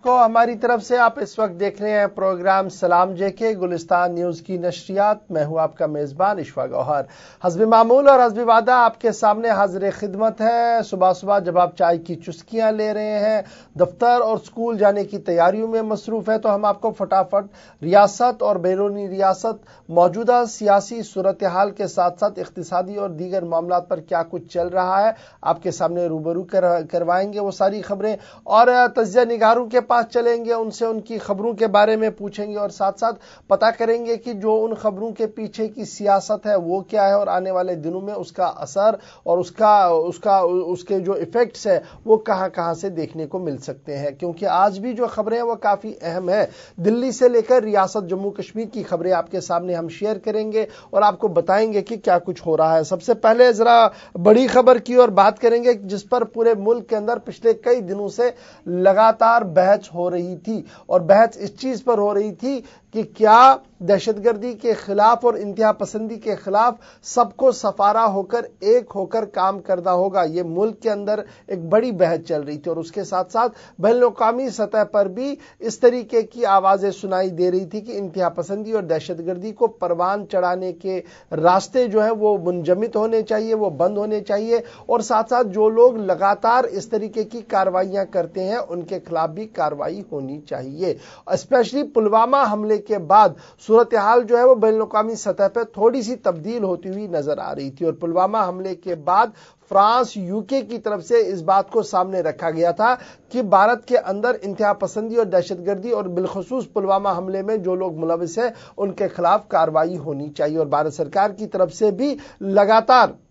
को हमारी तरफ से आप इस वक्त देख रहे हैं प्रोग्राम सलाम जेके गुलिस्तान न्यूज की नशरियात। मैं हूं आपका मेजबान इशफा गौहर। हस्बे मामूल और हस्बे वादा आपके सामने हाजिर खिदमत है। सुबह सुबह जब आप चाय की चुस्कियां ले रहे हैं, दफ्तर और स्कूल जाने की तैयारियों में मसरूफ है, तो हम आपको फटाफट रियासत और बैरूनी रियासत मौजूदा सियासी सूरत हाल के साथ साथ इख्तिसादी और दीगर मामला पर क्या कुछ चल रहा है आपके सामने रूबरू करवाएंगे। वो सारी खबरें और तजिया निगारों के पास चलेंगे, उनसे उनकी खबरों के बारे में पूछेंगे और साथ साथ पता करेंगे कि जो उन खबरों के पीछे की सियासत है वो क्या है और आने वाले दिनों में उसका असर और उसके जो इफेक्ट्स है वो कहां कहां से देखने को मिल सकते हैं। क्योंकि आज भी जो खबरें हैं वो काफी अहम है। दिल्ली से लेकर रियासत जम्मू कश्मीर की खबरें आपके सामने हम शेयर करेंगे और आपको बताएंगे कि क्या कुछ हो रहा है। सबसे पहले जरा बड़ी खबर की और बात करेंगे जिस पर पूरे मुल्क के अंदर पिछले कई दिनों से लगातार बहस हो रही थी और बहस इस चीज पर हो रही थी कि क्या दहशतगर्दी के खिलाफ और इंतहा पसंदी के खिलाफ सबको सफारा होकर एक होकर काम करना होगा। ये मुल्क के अंदर एक बड़ी बहस चल रही थी और उसके साथ साथ बैनुल-अक़वामी सतह पर भी इस तरीके की आवाजें सुनाई दे रही थी कि इंतहा पसंदी और दहशतगर्दी को परवान चढ़ाने के रास्ते जो है वो मुंजमिद होने चाहिए, वो बंद होने चाहिए और साथ साथ जो लोग लगातार इस तरीके की कार्रवाइयां करते हैं उनके खिलाफ भी कार्रवाई होनी चाहिए। स्पेशली पुलवामा हमले के बाद सूरत हाल जो है वो बैनुल-अक़वामी सतह पर थोड़ी सी तब्दील होती हुई नजर आ रही थी और पुलवामा हमले के बाद फ्रांस, यूके की तरफ से इस बात को सामने रखा गया था कि भारत के अंदर इंतहा पसंदी और दहशतगर्दी और बिलखुसूस पुलवामा हमले में जो लोग मुलविस हैं उनके खिलाफ कार्रवाई होनी चाहिए और भारत सरकार की तरफ से भी लगातार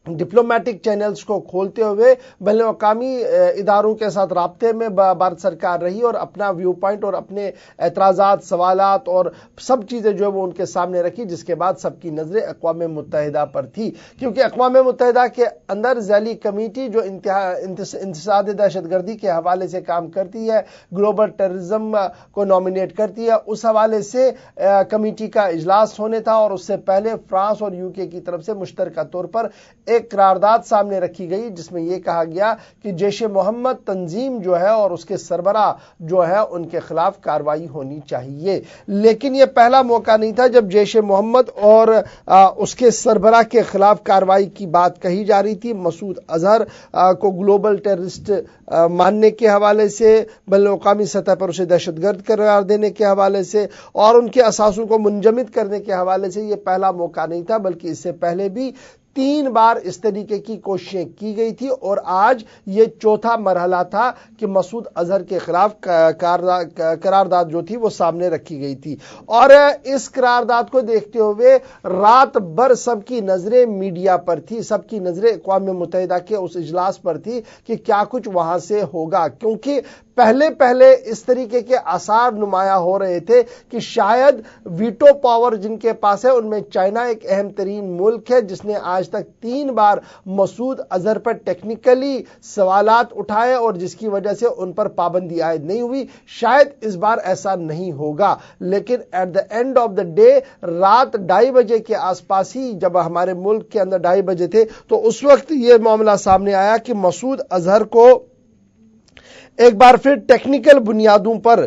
डिप्लोमेटिक चैनल्स को खोलते हुए बैनुल-अक़वामी इदारों के साथ राब्ते में भारत सरकार रही और अपना व्यू पॉइंट और अपने एतराजात, सवालात और सब चीजें जो है वो उनके सामने रखी, जिसके बाद सबकी नजरें अक़वाम मुत्तहिदा पर थी। क्योंकि अक़वाम मुत्तहिदा के अंदर ज़ैली कमेटी जो इंतसाद दहशतगर्दी के हवाले से काम करती है, ग्लोबल टेररिज्म को नॉमिनेट करती है, उस हवाले से कमेटी का इजलास होने था और उससे पहले फ्रांस और यूके की तरफ से मुश्तरका तौर पर एक करारदाद सामने रखी गई जिसमें यह कहा गया कि जैश मोहम्मद तंजीम जो है और उसके सरबराह जो है उनके खिलाफ कार्रवाई होनी चाहिए। लेकिन यह पहला मौका नहीं था जब जैश मोहम्मद और उसके सरबराह के खिलाफ कार्रवाई की बात कही जा रही थी। मसूद अजहर को ग्लोबल टेररिस्ट मानने के हवाले से, बैनुल-अक़वामी सतह पर उसे दहशतगर्द करार देने के हवाले से और उनके असासों को मुंजमिद करने के हवाले से यह पहला मौका नहीं था, बल्कि इससे पहले भी 3 बार इस तरीके की कोशिशें की गई थी और आज ये चौथा मरहला था कि मसूद अजहर के खिलाफ करारदाद जो थी वो सामने रखी गई थी। और इस करारदाद को देखते हुए रात भर सबकी नजरें मीडिया पर थी, सबकी नजरें अक़वाम मुत्तहिदा के उस इजलास पर थी कि क्या कुछ वहां से होगा। क्योंकि पहले पहले इस तरीके के आसार नुमाया हो रहे थे कि शायद वीटो पावर जिनके पास है उनमें चाइना एक अहम तरीन मुल्क है जिसने आज तक 3 बार मसूद अजहर पर टेक्निकली सवालात उठाए और जिसकी वजह से उन पर पाबंदी आयद नहीं हुई। शायद इस बार ऐसा नहीं होगा, लेकिन at the end of the day रात 2:30 बजे के आसपास ही, जब हमारे मुल्क के अंदर 2:30 बजे थे, तो उस वक्त यह मामला सामने आया कि मसूद अजहर को एक बार फिर टेक्निकल बुनियादों पर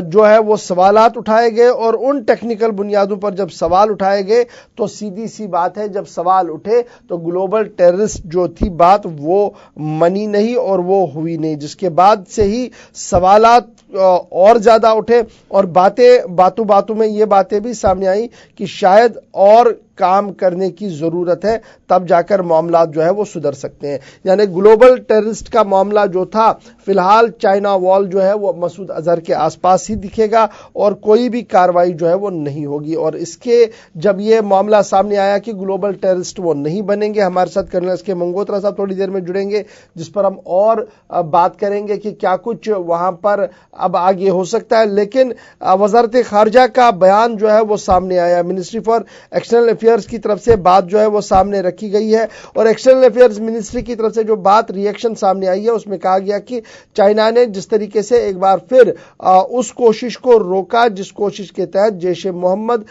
जो है वो सवालात उठाए गए और उन टेक्निकल बुनियादों पर जब सवाल उठाए गए तो सीधी सी बात है, जब सवाल उठे तो ग्लोबल टेररिस्ट जो थी बात वो मनी नहीं और वो हुई नहीं, जिसके बाद से ही सवालात और ज्यादा उठे और बातों में ये बातें भी सामने आई कि शायद और काम करने की जरूरत है, तब जाकर मामला जो है वो सुधर सकते हैं। यानी ग्लोबल टेररिस्ट का मामला जो था, फिलहाल चाइना वॉल जो है वो मसूद अजहर के आसपास ही दिखेगा और कोई भी कार्रवाई जो है वो नहीं होगी। और इसके जब ये मामला सामने आया कि ग्लोबल टेररिस्ट वो नहीं बनेंगे, हमारे साथ कर्नल एस.के. मंगोत्रा साहब थोड़ी देर में जुड़ेंगे जिस पर हम और बात करेंगे कि क्या कुछ वहां पर अब आगे हो सकता है। लेकिन वजारत खारजा का बयान जो है वो सामने आया, मिनिस्ट्री फॉर एक्सटर्नल अफेयर्स की तरफ से बात जो है वो सामने रखी गई है और एक्सटर्नल अफेयर्स मिनिस्ट्री की तरफ से जो बात रिएक्शन सामने आई है उसमें कहा गया कि चाइना ने जिस तरीके से एक बार फिर उस कोशिश को रोका जिस कोशिश के तहत जैश मोहम्मद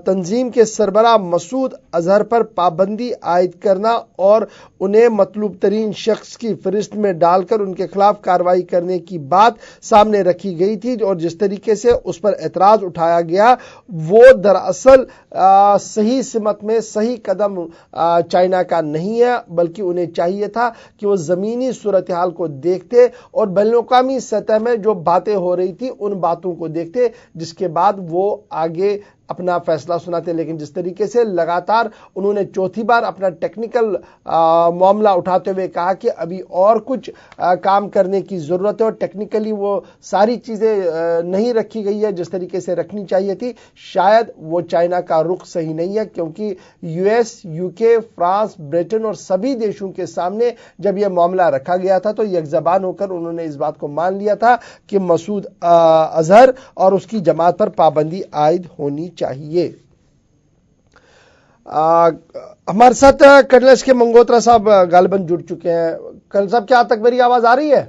तंजीम के सरबराह मसूद अजहर पर पाबंदी आयद करना और उन्हें मतलूब तरीन शख्स की फहरिस्त में डालकर उनके खिलाफ कार्रवाई करने की बात सामने रखी गई थी और जिस तरीके से उस पर एतराज उठाया गया वो दरअसल सही सिमत में सही कदम चाइना का नहीं है, बल्कि उन्हें चाहिए था कि वो जमीनी सूरत हाल को देखते और बैनुल-अक़वामी सतह में जो बातें हो रही थी उन बातों को देखते, जिसके बाद वो आगे अपना फैसला सुनाते। लेकिन जिस तरीके से लगातार उन्होंने चौथी बार अपना टेक्निकल मामला उठाते हुए कहा कि अभी और कुछ काम करने की जरूरत है और टेक्निकली वो सारी चीजें नहीं रखी गई है जिस तरीके से रखनी चाहिए थी, शायद वो चाइना का रुख सही नहीं है, क्योंकि यूएस, यूके, फ्रांस, ब्रिटेन और सभी देशों के सामने जब यह मामला रखा गया था तो यकजबान होकर उन्होंने इस बात को मान लिया था कि मसूद अजहर और उसकी जमात पर पाबंदी आयद होनी चाहिए। हमारे साथ कर्नल के मंगोत्रा साहब गालिबन जुड़ चुके हैं। कर्नल साहब, क्या तक मेरी आवाज आ रही है?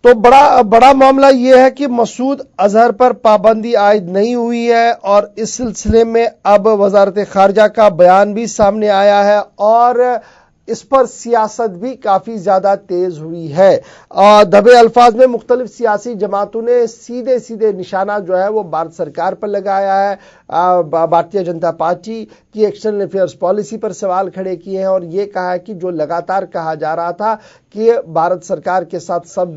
तो बड़ा मामला यह है कि मसूद अजहर पर पाबंदी आयद नहीं हुई है और इस सिलसिले में अब वजारत खारजा का बयान भी सामने आया है और इस पर सियासत भी काफी ज्यादा तेज हुई है। दबे अल्फाज में मुख्तलिफ सियासी जमातों ने सीधे सीधे निशाना जो है वो भारत सरकार पर लगाया है। भारतीय जनता पार्टी की एक्सटर्नल अफेयर्स पॉलिसी पर सवाल खड़े किए हैं और ये कहा है कि जो लगातार कहा जा रहा था कि भारत सरकार के साथ सब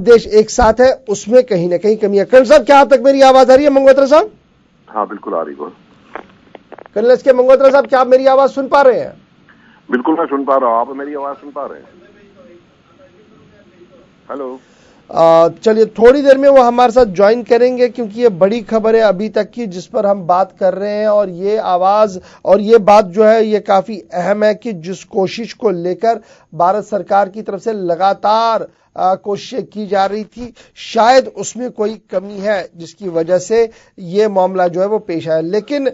देश एक साथ है, उसमें कहीं ना कहीं कमी है। कर्नल साहब, क्या तक मेरी आवाज आ रही है? मंगोत्रा साहब? हाँ, बिल्कुल आ रही है। कर्नल के मंगोत्रा साहब, क्या आप मेरी आवाज सुन पा रहे हैं? बिल्कुल मैं सुन पा रहा हूँ। आप मेरी आवाज सुन पा रहे हैं? हेलो। चलिए, थोड़ी देर में वो हमारे साथ ज्वाइन करेंगे क्योंकि ये बड़ी खबर है अभी तक की जिस पर हम बात कर रहे हैं और ये आवाज और ये बात जो है ये काफी अहम है कि जिस कोशिश को लेकर भारत सरकार की तरफ से लगातार कोशिशें की जा रही थी, शायद उसमें कोई कमी है जिसकी वजह से ये मामला जो है वो पेश आया। लेकिन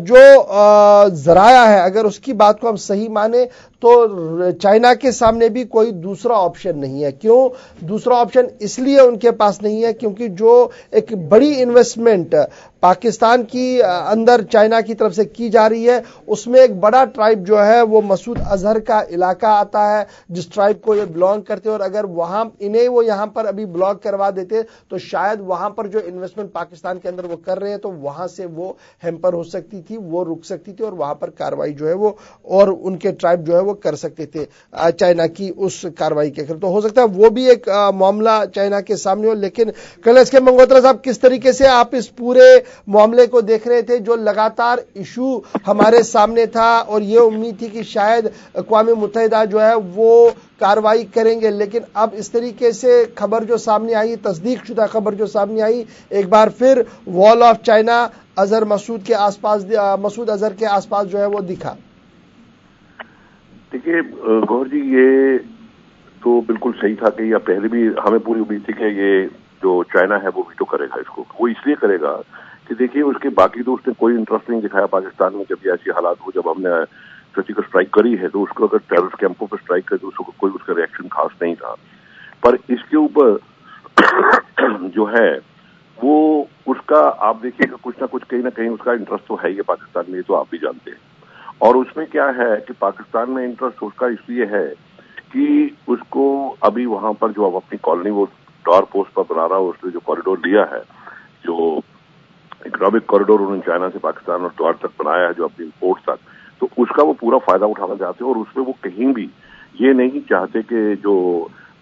जो जराया है, अगर उसकी बात को हम सही माने तो चाइना के सामने भी कोई दूसरा ऑप्शन नहीं है। क्यों दूसरा ऑप्शन? इसलिए उनके पास नहीं है क्योंकि जो एक बड़ी इन्वेस्टमेंट पाकिस्तान की अंदर चाइना की तरफ से की जा रही है उसमें एक बड़ा ट्राइब जो है वो मसूद अजहर का इलाका आता है, जिस ट्राइब को ये बिलोंग करते हैं और अगर वहां इन्हें वो यहां पर अभी ब्लॉक करवा देते तो शायद वहां पर जो इन्वेस्टमेंट पाकिस्तान के अंदर वो कर रहे हैं तो वहां से वो हैम्पर हो सकती थी, वो रुक सकती थी और वहां पर कार्रवाई जो है वो और उनके ट्राइब जो है वो कर सकते थे चाइना की उस कार्रवाई के खिलाफ। तो हो सकता है वो भी एक मामला चाइना के सामने हो। लेकिन कर्नल के मंगोत्रा साहब, किस तरीके से आप इस पूरे मामले को देख रहे थे? जो लगातार इशू हमारे सामने था और ये उम्मीद थी कि शायद अक़वाम मुत्तहिदा जो है वो कार्रवाई करेंगे, लेकिन अब इस तरीके से खबर जो सामने आई, तस्दीक शुदा खबर जो सामने आई, एक बार फिर wall of China Azhar Masood Azhar के आसपास जो है वो दिखा। देखिए गौर जी, ये तो बिल्कुल सही था कि या पहले भी हमें पूरी उम्मीद थी कि ये जो चाइना है वो वीटो करेगा इसको। वो इसलिए करेगा कि देखिए उसके बाकी दोस्त ने कोई इंटरेस्ट नहीं दिखाया पाकिस्तान में। जब ऐसी हालात हो, जब हमने सर्जिकल स्ट्राइक करी है तो उसको अगर टेररिस्ट कैंपों पर स्ट्राइक करे तो उसको कोई उसका रिएक्शन खास नहीं था। पर इसके ऊपर जो है वो उसका आप देखिएगा कुछ ना कहीं उसका इंटरेस्ट तो है ही पाकिस्तान में, ये तो आप भी जानते हैं। और उसमें क्या है कि पाकिस्तान में इंटरेस्ट उसका इसलिए है कि उसको अभी वहां पर जो अब अपनी कॉलोनी वो डॉर पोस्ट पर बना रहा है, उसने जो कॉरिडोर लिया है, जो इकोनॉमिक कॉरिडोर उन्होंने चाइना से पाकिस्तान और द्वार तक बनाया है, जो अपनी इंपोर्ट तक, तो उसका वो पूरा फायदा उठाना चाहते हैं। और उसमें वो कहीं भी ये नहीं चाहते कि जो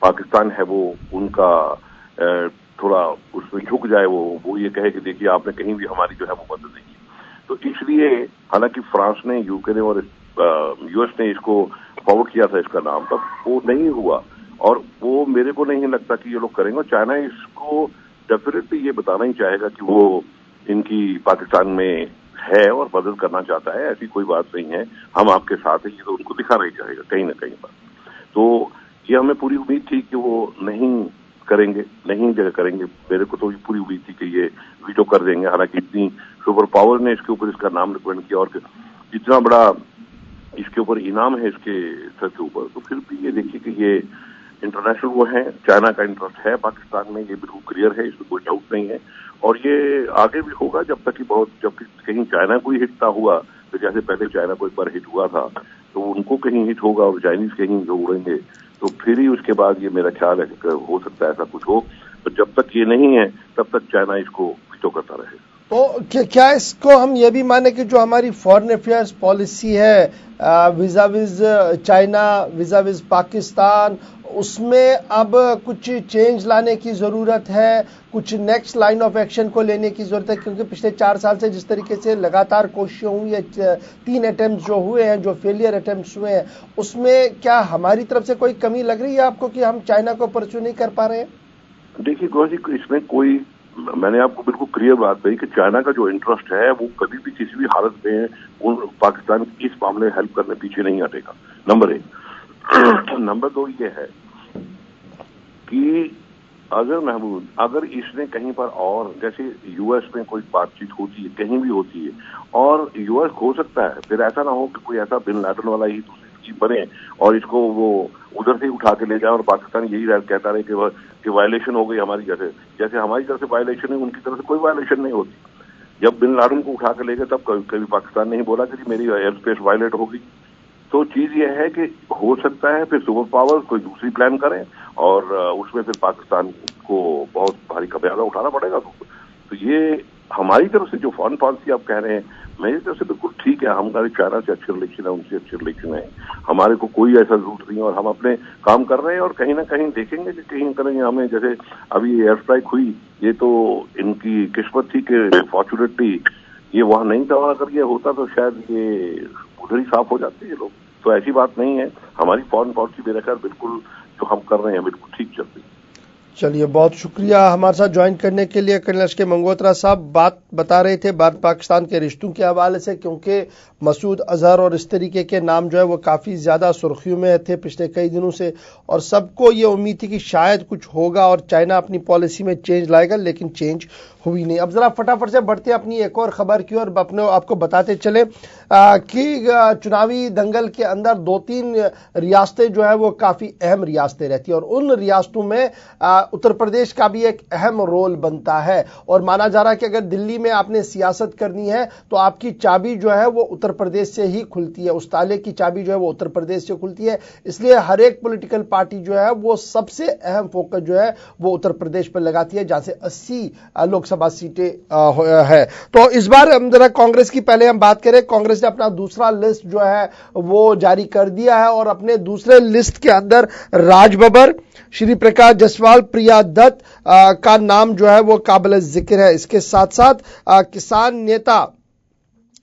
पाकिस्तान है वो उनका थोड़ा उसमें झुक जाए, वो ये कहे कि देखिए आपने कहीं भी हमारी जो है वो मदद नहीं की। तो इसलिए हालांकि फ्रांस ने, यूके ने और यूएस ने इसको फॉरवर्ड किया था इसका नाम, तब वो नहीं हुआ और वो मेरे को नहीं लगता कि ये लोग करेंगे। चाइना इसको डेफिनेटली ये बताना ही चाहेगा कि वो इनकी पाकिस्तान में है और मदद करना चाहता है, ऐसी कोई बात नहीं है, हम आपके साथ हैं, ये तो उनको दिखाना ही चाहेगा कहीं ना कहीं पर। तो ये हमें पूरी उम्मीद थी कि वो नहीं करेंगे, नहीं जगह करेंगे। मेरे को तो ये पूरी उम्मीद थी कि ये वीटो कर देंगे। हालांकि इतनी सुपर पावर ने इसके ऊपर इसका नाम रिकमेंड किया और इतना बड़ा इसके ऊपर इनाम है इसके सर के ऊपर, तो फिर भी ये देखिए कि ये इंटरनेशनल वो है, चाइना का इंटरेस्ट है पाकिस्तान में, ये बिल्कुल क्लियर है, इसमें कोई डाउट नहीं है। और ये आगे भी होगा जब तक कि कहीं चाइना को ही हिट ना हुआ, तो जैसे पहले चाइना को एक बार हिट हुआ था तो उनको कहीं हिट होगा और चाइनीज कहीं जो उड़ेंगे, तो फिर ही उसके बाद ये मेरा ख्याल है कि हो सकता है ऐसा कुछ हो। पर जब तक ये नहीं है तब तक चाइना इसको वीटो करता रहे। तो क्या इसको हम ये भी माने कि जो हमारी फॉरेन अफेयर्स पॉलिसी है विजाविज चाइना, विजाविज पाकिस्तान, उसमें अब कुछ चेंज लाने की जरूरत है, कुछ नेक्स्ट लाइन ऑफ एक्शन को लेने की जरूरत है? क्योंकि पिछले 4 साल से जिस तरीके से लगातार कोशिशें हुई है, 3 अटेम्प्ट जो हुए हैं, जो फेलियर अटेम्प्ट हुए हैं, उसमें क्या हमारी तरफ से कोई कमी लग रही है आपको कि हम चाइना को परस्यू नहीं कर पा रहे हैं? देखिए गौर जी, इसमें कोई, मैंने आपको बिल्कुल क्लियर बात कही कि चाइना का जो इंटरेस्ट है वो कभी भी किसी भी हालत में पाकिस्तान इस मामले में हेल्प करने पीछे नहीं हटेगा, नंबर 1। नंबर 2 ये है कि अगर इसने कहीं पर, और जैसे यूएस में कोई बातचीत होती है, कहीं भी होती है, और यूएस हो सकता है फिर ऐसा ना हो कि कोई ऐसा बिन लादेन वाला ही दूसरी स्कीम बने और इसको वो उधर से उठा के ले जाए और पाकिस्तान यही कहता रहे कि वायलेशन हो गई हमारी, जैसे हमारी तरफ से वायलेशन है, उनकी तरफ से कोई वायलेशन नहीं होती। जब बिन लादेन को उठा के ले गए तब कभी पाकिस्तान नहीं बोला कि मेरी एयर स्पेस वायलेट हो गई। तो चीज यह है कि हो सकता है फिर सुपर पावर कोई दूसरी प्लान करें और उसमें फिर पाकिस्तान को बहुत भारी कब्जा उठाना पड़ेगा। तो ये हमारी तरफ से जो फॉरेन पॉलिसी आप कह रहे हैं, मेरी तरफ से बिल्कुल ठीक है। हमारे चाइना से अच्छे रिलेशन है, उनसे अच्छे रिलेशन है, हमारे को कोई ऐसा जरूरत नहीं है और हम अपने काम कर रहे हैं और कहीं ना कहीं देखेंगे कि कहीं करेंगे। हमें जैसे अभी एयर स्ट्राइक हुई, ये तो इनकी किस्मत थी कि फॉर्चुनेटली ये वहां नहीं था, अगर ये होता तो शायद ये उधर ही साफ हो जाते ये लोग। तो ऐसी बात नहीं है, हमारी फॉरेन पॉलिसी मेरा ख्याल बिल्कुल जो हम कर रहे हैं बिल्कुल ठीक चल रही है। चलिए, बहुत शुक्रिया हमारे साथ ज्वाइन करने के लिए। Colonel SK. मंगोत्रा साहब बात बता रहे थे भारत पाकिस्तान के रिश्तों के हवाले से, क्योंकि मसूद अजहर और इस तरीके के नाम जो है वो काफ़ी ज़्यादा सुर्खियों में थे पिछले कई दिनों से, और सबको ये उम्मीद थी कि शायद कुछ होगा और चाइना अपनी पॉलिसी में चेंज लाएगा, लेकिन चेंज हुई नहीं। अब जरा फटाफट से बढ़ते अपनी एक और खबर की और आपको बताते चले कि चुनावी दंगल के अंदर 2-3 रियासतें जो है वो काफ़ी अहम रियासतें रहती है और उन रियासतों में उत्तर प्रदेश का भी एक अहम रोल बनता है। और माना जा रहा है कि अगर दिल्ली में आपने सियासत करनी है तो आपकी चाबी जो है वो उत्तर प्रदेश से ही खुलती है, उस ताले की चाबी जो है वो उत्तर प्रदेश से खुलती है। इसलिए हर एक पॉलिटिकल पार्टी जो है वो सबसे अहम फोकस जो है वो उत्तर प्रदेश पर लगाती है, जहां से 80 लोकसभा सीटें है। तो इस बार हम जरा कांग्रेस की पहले हम बात करें। कांग्रेस ने अपना दूसरा लिस्ट जो है वो जारी कर दिया है और अपने दूसरे लिस्ट के अंदर राजबब्बर, श्री प्रकाश जायसवाल, प्रिया दत्त का नाम जो है वो काबिल जिक्र है। इसके साथ साथ किसान नेता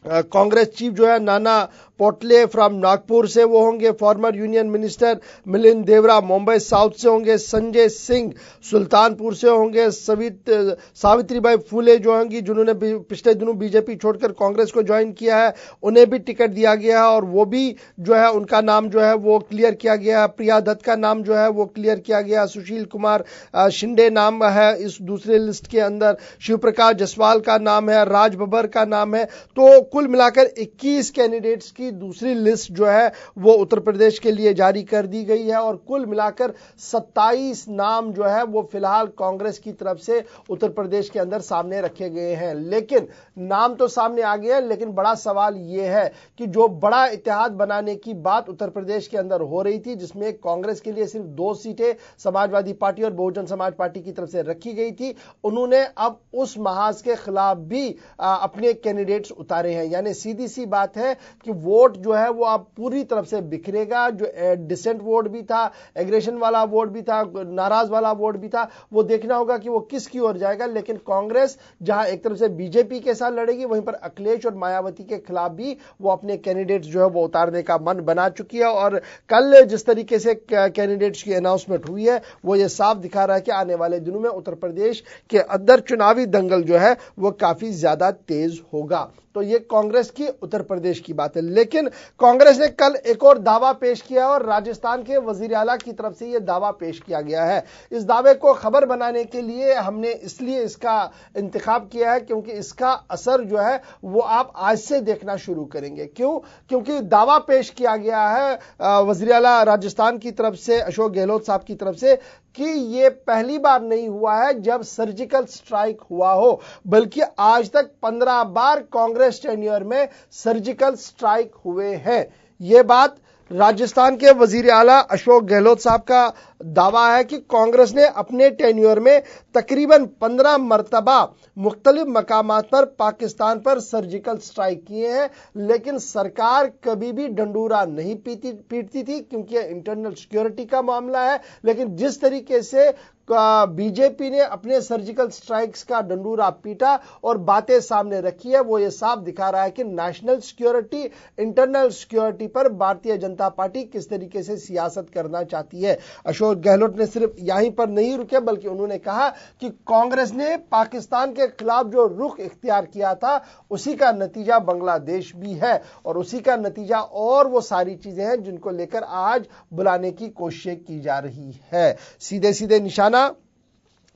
कांग्रेस चीफ जो है नाना पोटले फ्रॉम नागपुर से वो होंगे, former union minister Milind Deora Mumbai south से होंगे, संजय सिंह सुल्तानपुर से होंगे, सावित्रीबाई फूले जो होंगी जिन्होंने पिछले दिनों बीजेपी छोड़कर कांग्रेस को ज्वाइन किया है, उन्हें भी टिकट दिया गया है और वो भी जो है उनका नाम जो है वो क्लियर किया गया है। प्रिया दत्त का नाम जो है वो क्लियर किया गया। सुशील कुमार शिंदे नाम है इस दूसरे लिस्ट के अंदर, शिव प्रकाश जायसवाल का नाम है, राजबब्बर का नाम है। तो कुल मिलाकर 21 कैंडिडेट्स की दूसरी लिस्ट जो है वो उत्तर प्रदेश के लिए जारी कर दी गई है और कुल मिलाकर 27 नाम जो है वो फिलहाल कांग्रेस की तरफ से उत्तर प्रदेश के अंदर सामने रखे गए हैं। लेकिन नाम तो सामने आ गया है, लेकिन बड़ा सवाल यह है कि जो बड़ा इत्तेहाद बनाने की बात उत्तर प्रदेश के अंदर हो रही थी, जिसमें कांग्रेस के लिए सिर्फ 2 सीटें समाजवादी पार्टी और बहुजन समाज पार्टी की तरफ से रखी गई थी, उन्होंने अब उस महाज के खिलाफ भी अपने कैंडिडेट्स उतारे हैं। यानी सीधी सी बात है कि वोट जो है वो अब पूरी तरफ से बिखरेगा। जो डिसेंट वोट भी था, एग्रेशन वाला वोट भी था, नाराज वाला वोट भी था, वो देखना होगा कि वो किसकी ओर जाएगा। लेकिन कांग्रेस जहां एक तरफ से बीजेपी के साथ लड़ेगी, वहीं पर अखिलेश और मायावती के खिलाफ भी वो अपने कैंडिडेट्स जो है वो उतारने का मन बना चुकी है। और कल जिस तरीके से कैंडिडेट्स की अनाउंसमेंट हुई है वो ये साफ दिखा रहा है कि आने वाले दिनों में उत्तर प्रदेश के अंदर चुनावी दंगल जो है वो काफी ज्यादा तेज होगा। तो ये कांग्रेस की उत्तर प्रदेश की बात है। लेकिन कांग्रेस ने कल एक और दावा पेश किया और राजस्थान के वजीर आला की तरफ से यह दावा पेश किया गया है। इस दावे को खबर बनाने के लिए हमने इसलिए इसका इंतखाब किया है क्योंकि इसका असर जो है वो आप आज से देखना शुरू करेंगे। क्यों? क्योंकि दावा पेश किया गया है वजीर आला राजस्थान की तरफ से, अशोक गहलोत साहब की तरफ से, कि ये पहली बार नहीं हुआ है जब सर्जिकल स्ट्राइक हुआ हो, बल्कि आज तक 15 बार कांग्रेस टेन्योर में सर्जिकल स्ट्राइक हुए हैं। ये बात राजस्थान के वजीर आला अशोक गहलोत साहब का दावा है कि कांग्रेस ने अपने टेन्योर में तकरीबन 15 मरतबा मुख्तलिफ मकामात पर पाकिस्तान पर सर्जिकल स्ट्राइक किए हैं, लेकिन सरकार कभी भी डंडूरा नहीं पीटती थी क्योंकि इंटरनल सिक्योरिटी का मामला है। लेकिन जिस तरीके से बीजेपी ने अपने सर्जिकल स्ट्राइक्स का डंडूरा पीटा और बातें सामने रखी है, वो ये साफ दिखा रहा है कि नेशनल सिक्योरिटी, इंटरनल सिक्योरिटी पर भारतीय जनता पार्टी किस तरीके से सियासत करना चाहती है। अशोक गहलोत ने सिर्फ यहीं पर नहीं रुके, बल्कि उन्होंने कहा कि कांग्रेस ने पाकिस्तान के खिलाफ जो रुख इख्तियार किया था उसी का नतीजा बांग्लादेश भी है और उसी का नतीजा और वो सारी चीजें हैं जिनको लेकर आज बुलाने की कोशिश की जा रही है। सीधे सीधे निशाना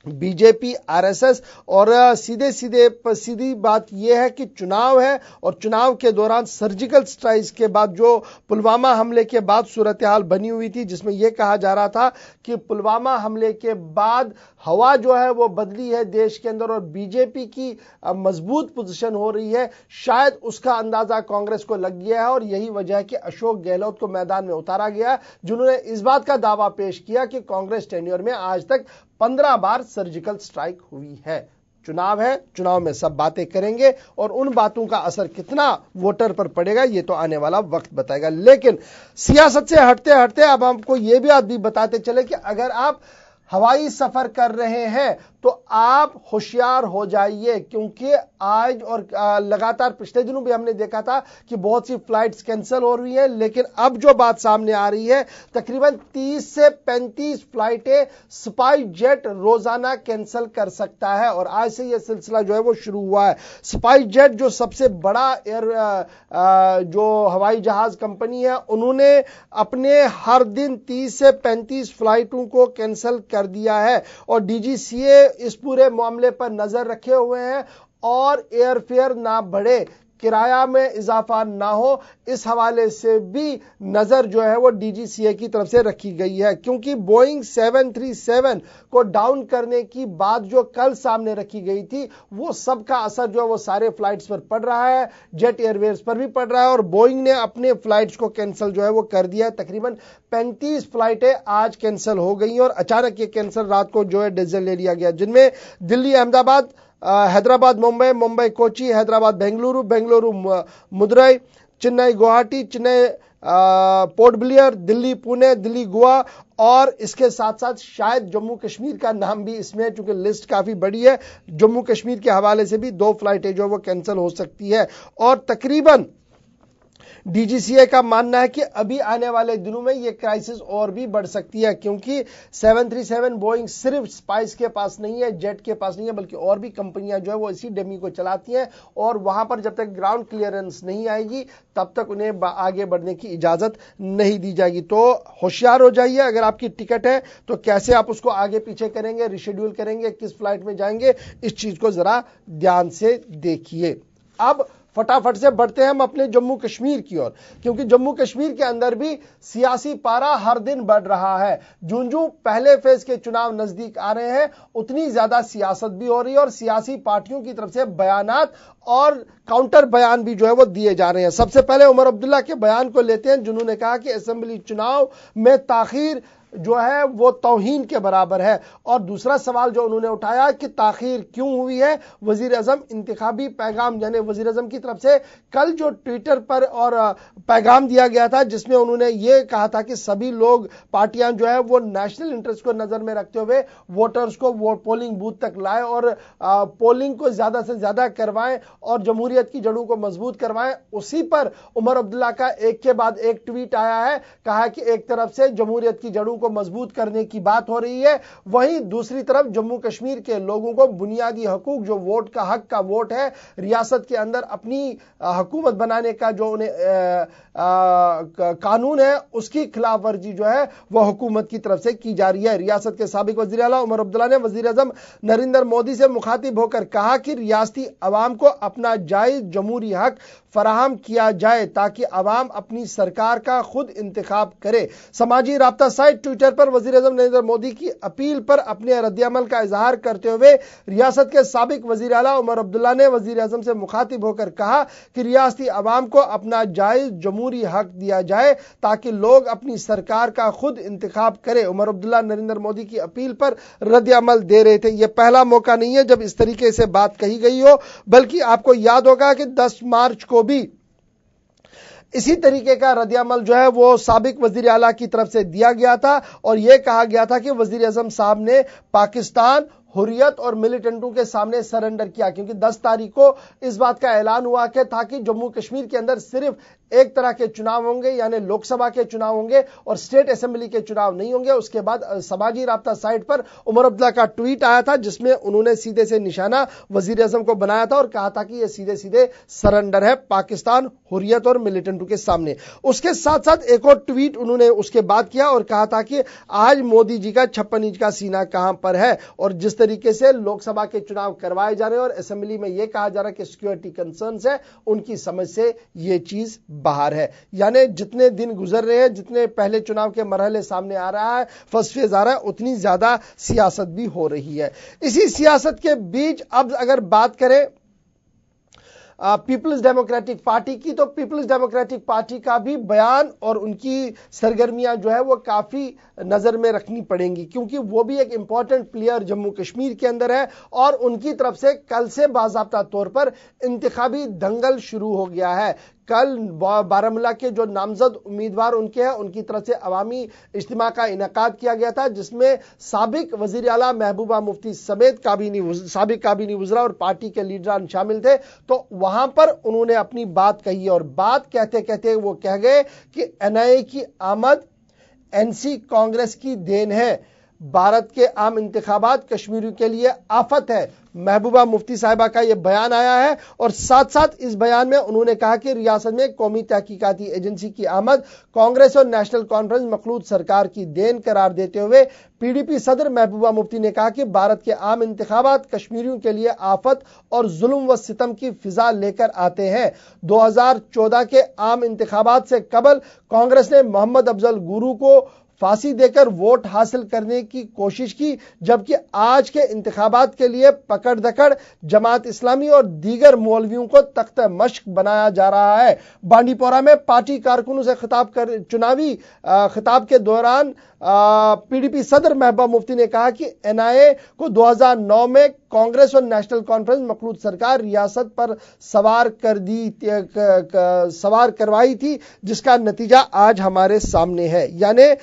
बीजेपी, आरएसएस और सीधी बात यह है कि चुनाव है और चुनाव के दौरान सर्जिकल स्ट्राइक्स के बाद जो पुलवामा हमले के बाद सूरत हाल बनी हुई थी, जिसमें यह कहा जा रहा था कि पुलवामा हमले के बाद हवा जो है वो बदली है देश के अंदर और बीजेपी की मजबूत पोजीशन हो रही है, शायद उसका अंदाजा कांग्रेस को लग गया है और यही वजह है कि अशोक गहलोत को मैदान में उतारा गया, जिन्होंने इस बात का दावा पेश किया कि कांग्रेस टेन्योर में आज तक 15 बार सर्जिकल स्ट्राइक हुई है। चुनाव है, चुनाव में सब बातें करेंगे और उन बातों का असर कितना वोटर पर पड़ेगा ये तो आने वाला वक्त बताएगा। लेकिन सियासत से हटते हटते अब हमको ये भी बताते चले कि अगर आप हवाई सफर कर रहे हैं तो आप होशियार हो जाइए, क्योंकि आज और लगातार पिछले दिनों भी हमने देखा था कि बहुत सी फ्लाइट्स कैंसिल हो रही हैं, लेकिन अब जो बात सामने आ रही है तकरीबन 30 से 35 फ्लाइटें स्पाइस जेट रोजाना कैंसिल कर सकता है और आज से यह सिलसिला जो है वो शुरू हुआ है। स्पाइस जेट जो सबसे बड़ा जो हवाई जहाज कंपनी है, उन्होंने अपने हर दिन 30 से 35 फ्लाइटों को कैंसिल कर दिया है और डीजीसीए इस पूरे मामले पर नजर रखे हुए हैं और एयरफेयर ना बढ़े, किराया में इजाफा ना हो, इस हवाले से भी नजर जो है वो डीजीसीए की तरफ से रखी गई है। क्योंकि बोइंग 737 को डाउन करने की बात जो कल सामने रखी गई थी, वो सबका असर जो है वो सारे फ्लाइट्स पर पड़ रहा है, जेट एयरवेज पर भी पड़ रहा है और बोइंग ने अपने फ्लाइट्स को कैंसिल जो है वो कर दिया है। तकरीबन 35 फ्लाइटें आज कैंसिल हो गई और अचानक ये कैंसिल रात को जो है डिसीजन ले लिया गया, जिनमें दिल्ली अहमदाबाद, हैदराबाद मुंबई, मुंबई कोची, हैदराबाद बेंगलुरु, बेंगलुरु मदुरई, चेन्नई गुवाहाटी, चेन्नई पोर्ट ब्लेयर, दिल्ली पुणे, दिल्ली गोवा और इसके साथ साथ शायद जम्मू कश्मीर का नाम भी इसमें है, चूंकि लिस्ट काफी बड़ी है। जम्मू कश्मीर के हवाले से भी 2 फ्लाइटें जो वो कैंसिल हो सकती है और तकरीबन डीजीसीए का मानना है कि अभी आने वाले दिनों में यह क्राइसिस और भी बढ़ सकती है, क्योंकि 737 बोइंग सिर्फ स्पाइस के पास नहीं है, जेट के पास नहीं है, बल्कि और भी कंपनियां जो है वो इसी डमी को चलाती हैं और वहां पर जब तक ग्राउंड क्लियरेंस नहीं आएगी तब तक उन्हें आगे बढ़ने की इजाजत नहीं दी जाएगी। तो होशियार हो जाइए, अगर आपकी टिकट है तो कैसे आप उसको आगे पीछे करेंगे, रिशेड्यूल करेंगे, किस फ्लाइट में जाएंगे, इस चीज को जरा ध्यान से देखिए। अब फटाफट से बढ़ते हैं हम अपने जम्मू कश्मीर की ओर, क्योंकि जम्मू कश्मीर के अंदर भी सियासी पारा हर दिन बढ़ रहा है। जूं पहले फेज के चुनाव नजदीक आ रहे हैं उतनी ज्यादा सियासत भी हो रही है और सियासी पार्टियों की तरफ से बयानात और काउंटर बयान भी जो है वो दिए जा रहे हैं। सबसे पहले उमर अब्दुल्ला के बयान को लेते हैं, जिन्होंने कहा कि असेंबली चुनाव में ताखीर जो है वो तौहीन के बराबर है और दूसरा सवाल जो उन्होंने उठाया कि ताखीर क्यों हुई है, वजीर आजम इंतखाबी पैगाम, यानी वजीर आजम की तरफ से कल जो ट्विटर पर और पैगाम दिया गया था जिसमें उन्होंने ये कहा था कि सभी लोग, पार्टियां जो है वो नेशनल इंटरेस्ट को नजर में रखते हुए वोटर्स को वोट पोलिंग बूथ तक लाए और पोलिंग को ज्यादा से ज्यादा करवाएं और जमहूरियत की जड़ों को मजबूत करवाएं। उसी पर उमर अब्दुल्ला का एक के बाद एक ट्वीट आया है, कहा कि एक तरफ से जमहूरियत की जड़ों को मजबूत करने की बात हो रही है, वहीं दूसरी तरफ जम्मू कश्मीर के लोगों को बुनियादी हकूक, जो वोट का हक का वोट है, रियासत के अंदर अपनी हुकूमत बनाने का जो उन्हें कानून है, उसकी खिलाफ वर्जी जो है वह हुकूमत की तरफ से की जा रही है। रियासत के साबिक वजीर आला उमर अब्दुल्ला ने वजीर आजम नरेंद्र मोदी से मुखातिब होकर कहा कि रियासती अवाम को अपना जायज जमहूरी हक फराहम किया जाए ताकि अवाम अपनी सरकार का खुद इंतखाब करे। समाजी राब्ता साइट ट्विटर पर वजीर-ए-आज़म नरेंद्र मोदी की अपील पर अपने रद्द-ए-अमल का इजहार करते हुए रियासत के साबिक वजीर आला उमर अब्दुल्ला ने वजीर-ए-आज़म से मुखातिब होकर कहा कि रियासती अवाम को अपना जायज जमहूरी हक दिया जाए ताकि लोग अपनी सरकार का खुद इंतखाब करें। उमर अब्दुल्ला नरेंद्र मोदी की अपील पर रद्द-ए-अमल दे रहे थे। यह पहला मौका नहीं है जब इस तरीके से बात कही गई हो, बल्कि आपको याद होगा कि 10 मार्च को भी इसी तरीके का रद्द-ए-अमल जो है वो साबिक वजीर आला की तरफ से दिया गया था और यह कहा गया था कि वजीर-ए-आज़म साहब ने पाकिस्तान, हुर्रियत और मिलिटेंटों के सामने सरेंडर किया, क्योंकि 10 तारीख को इस बात का ऐलान हुआ कि था कि जम्मू कश्मीर के अंदर सिर्फ एक तरह के चुनाव होंगे, यानी लोकसभा के चुनाव होंगे और स्टेट असेंबली के चुनाव नहीं होंगे। उसके बाद समाजी राब्ता साइट पर उमर अब्दुल्ला का ट्वीट आया था जिसमें उन्होंने सीधे से निशाना वजीर-ए-आज़म को बनाया था और कहा था कि यह सीधे सीधे सरेंडर है पाकिस्तान, हुर्रियत और मिलिटेंटों के सामने। उसके साथ साथ एक और ट्वीट उन्होंने उसके बाद किया और कहा था कि आज मोदी जी का 56 इंच का सीना कहां पर है, और जिस तरीके से लोकसभा के चुनाव करवाए जा रहे हैं और असेंबली में यह कहा जा रहा है कि सिक्योरिटी कंसर्न्स है, उनकी समझ से यह चीज बाहर है। यानी जितने दिन गुजर रहे हैं, जितने पहले चुनाव के मरहले सामने आ रहा है, फर्स्ट फेज आ रहा है, उतनी ज्यादा सियासत भी हो रही है। इसी सियासत के बीच अब अगर बात करें पीपल्स डेमोक्रेटिक पार्टी की, तो पीपल्स डेमोक्रेटिक पार्टी का भी बयान और उनकी सरगर्मियां जो है वो काफी नजर में रखनी पड़ेंगी, क्योंकि वो भी एक इंपॉर्टेंट प्लेयर जम्मू कश्मीर के अंदर है और उनकी तरफ से कल से बाज़ाब्ता तौर पर इंतखाबी दंगल शुरू हो गया है। कल बारामूला के जो नामजद उम्मीदवार उनके हैं, उनकी तरफ से अवामी इज्तिमा का इनेकाद किया गया था जिसमें साबिक वजीर आला महबूबा मुफ्ती समेत साबिक काबीनी वज़रा और पार्टी के लीडरान शामिल थे। तो वहां पर उन्होंने अपनी बात कही और बात कहते कहते वो कह गए कि एनआईए की आमद एनसी कांग्रेस की देन है, भारत के आम इंतखाबात कश्मीरियों के लिए आफत है। महबूबा मुफ्ती साहिबा का यह बयान आया है और साथ साथ इस बयान में उन्होंने कहा कि रियासत में कौमी तहकीकाती एजेंसी की आमद कांग्रेस और नेशनल कॉन्फ्रेंस मखलूत सरकार की देन करार देते हुए पीडीपी सदर महबूबा मुफ्ती ने कहा कि भारत के आम इंतखाबात कश्मीरियों के लिए आफत और जुल्म व सितम की फिजा लेकर आते हैं। 2014 के आम इंतखाबात से कबल कांग्रेस ने मोहम्मद अफजल गुरू को फांसी देकर वोट हासिल करने की कोशिश की, जबकि आज के इंतखाबात के लिए पकड़ दकड़ जमात इस्लामी और दीगर मौलवियों को तख्त मश्क बनाया जा रहा है। बांडीपोरा में पार्टी कारकुनों से चुनावी खिताब के दौरान पीडीपी सदर महबूबा मुफ्ती ने कहा कि एनआईए को 2009 में कांग्रेस और नेशनल कॉन्फ्रेंस मखलूत सरकार रियासत पर सवार करवाई थी, जिसका नतीजा आज हमारे सामने है। यानी